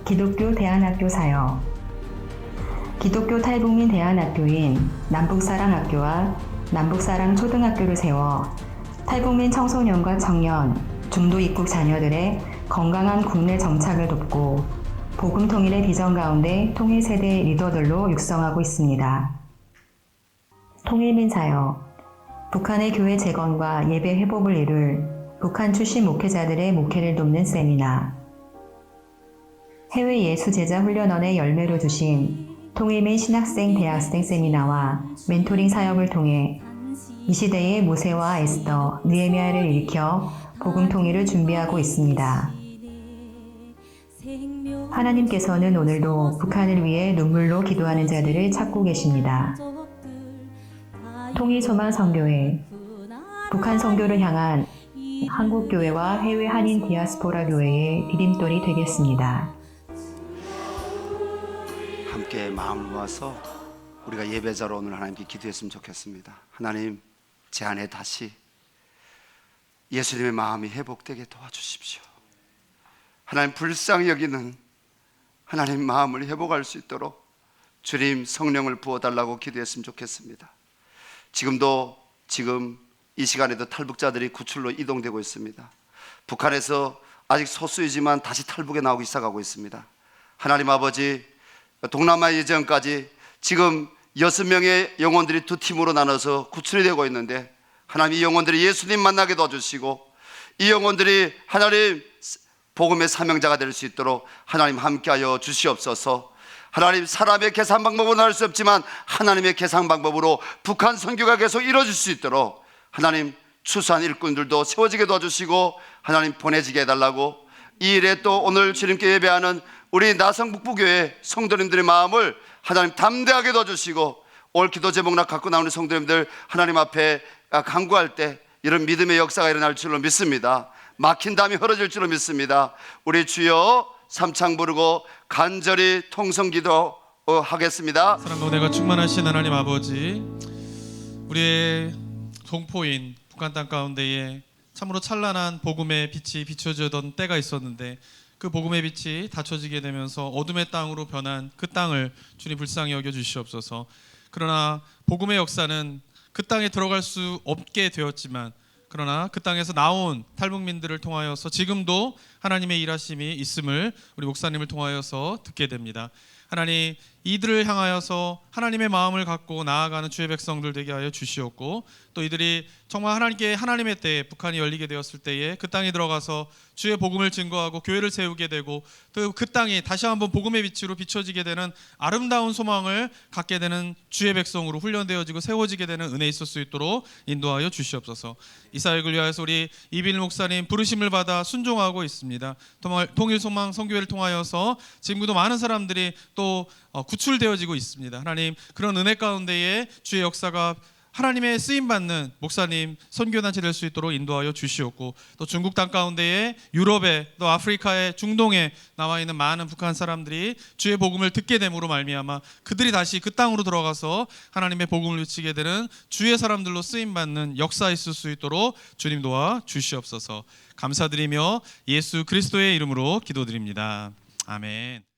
기독교 대안학교 사역. 기독교 탈북민 대안학교인 남북사랑학교와 남북사랑 초등학교를 세워 탈북민 청소년과 청년, 중도 입국 자녀들의 건강한 국내 정착을 돕고 복음 통일의 비전 가운데 통일 세대의 리더들로 육성하고 있습니다. 통일민 사역. 북한의 교회 재건과 예배 회복을 이룰 북한 출신 목회자들의 목회를 돕는 세미나. 해외 예수제자 훈련원의 열매로 주신 통일민 신학생 대학생 세미나와 멘토링 사역을 통해 이 시대의 모세와 에스더, 느헤미야를 일으켜 복음 통일을 준비하고 있습니다. 하나님께서는 오늘도 북한을 위해 눈물로 기도하는 자들을 찾고 계십니다. 통일소망 선교회. 북한 선교를 향한 한국교회와 해외 한인 디아스포라 교회의 디딤돌이 되겠습니다. 함께 마음을 모아서 우리가 예배자로 오늘 하나님께 기도했으면 좋겠습니다. 하나님, 제 안에 다시 예수님의 마음이 회복되게 도와주십시오. 하나님, 불쌍히 여기는 하나님 마음을 회복할 수 있도록 주님 성령을 부어달라고 기도했으면 좋겠습니다. 지금 이 시간에도 탈북자들이 구출로 이동되고 있습니다. 북한에서 아직 소수이지만 다시 탈북에 나오기 시작하고 있습니다. 하나님 아버지, 동남아 예전까지 지금 6명의 영혼들이 두 팀으로 나눠서 구출이 되고 있는데 하나님, 이 영혼들이 예수님 만나게 도와주시고 이 영혼들이 하나님 복음의 사명자가 될 수 있도록 하나님 함께하여 주시옵소서. 하나님, 사람의 계산 방법은 알 수 없지만 하나님의 계산 방법으로 북한 선교가 계속 이루어질 수 있도록 하나님 추수한 일꾼들도 세워지게 도와주시고 하나님 보내지게 해달라고, 이 일에 또 오늘 주님께 예배하는 우리 나성 북부교회 성도님들의 마음을 하나님 담대하게 도와주시고 오늘 기도 제목락 갖고 나오는 성도님들 하나님 앞에 간구할 때 이런 믿음의 역사가 일어날 줄로 믿습니다. 막힌 담이 흐려질 줄로 믿습니다. 우리 주여 삼창 부르고 간절히 통성기도 하겠습니다. 사랑과 은혜가 충만하신 하나님 아버지, 우리의 동포인 북한 땅 가운데에 참으로 찬란한 복음의 빛이 비춰지던 때가 있었는데 그 복음의 빛이 닫혀지게 되면서 어둠의 땅으로 변한 그 땅을 주님 불쌍히 여겨 주시옵소서. 그러나 복음의 역사는 그 땅에 들어갈 수 없게 되었지만 그러나 그 땅에서 나온 탈북민들을 통하여서 지금도 하나님의 일하심이 있음을 우리 목사님을 통하여서 듣게 됩니다. 하나님, 이들을 향하여서 하나님의 마음을 갖고 나아가는 주의 백성들 되게 하여 주시옵고, 또 이들이 정말 하나님의 때에 북한이 열리게 되었을 때에 그 땅에 들어가서 주의 복음을 증거하고 교회를 세우게 되고 또 그 땅이 다시 한번 복음의 빛으로 비춰지게 되는 아름다운 소망을 갖게 되는 주의 백성으로 훈련되어지고 세워지게 되는 은혜 있을 수 있도록 인도하여 주시옵소서. 이 사역을 위하여서 우리 이빈일 목사님 부르심을 받아 순종하고 있습니다. 통일소망 선교회를 통하여서 지금도 많은 사람들이 또 구출되어지고 있습니다. 하나님, 그런 은혜 가운데에 주의 역사가 하나님의 쓰임받는 목사님 선교단체 될 수 있도록 인도하여 주시옵고, 또 중국 땅 가운데에 유럽에 또 아프리카에 중동에 나와 있는 많은 북한 사람들이 주의 복음을 듣게 됨으로 말미암아 그들이 다시 그 땅으로 들어가서 하나님의 복음을 외치게 되는 주의 사람들로 쓰임받는 역사 있을 수 있도록 주님 도와 주시옵소서. 감사드리며 예수 그리스도의 이름으로 기도드립니다. 아멘.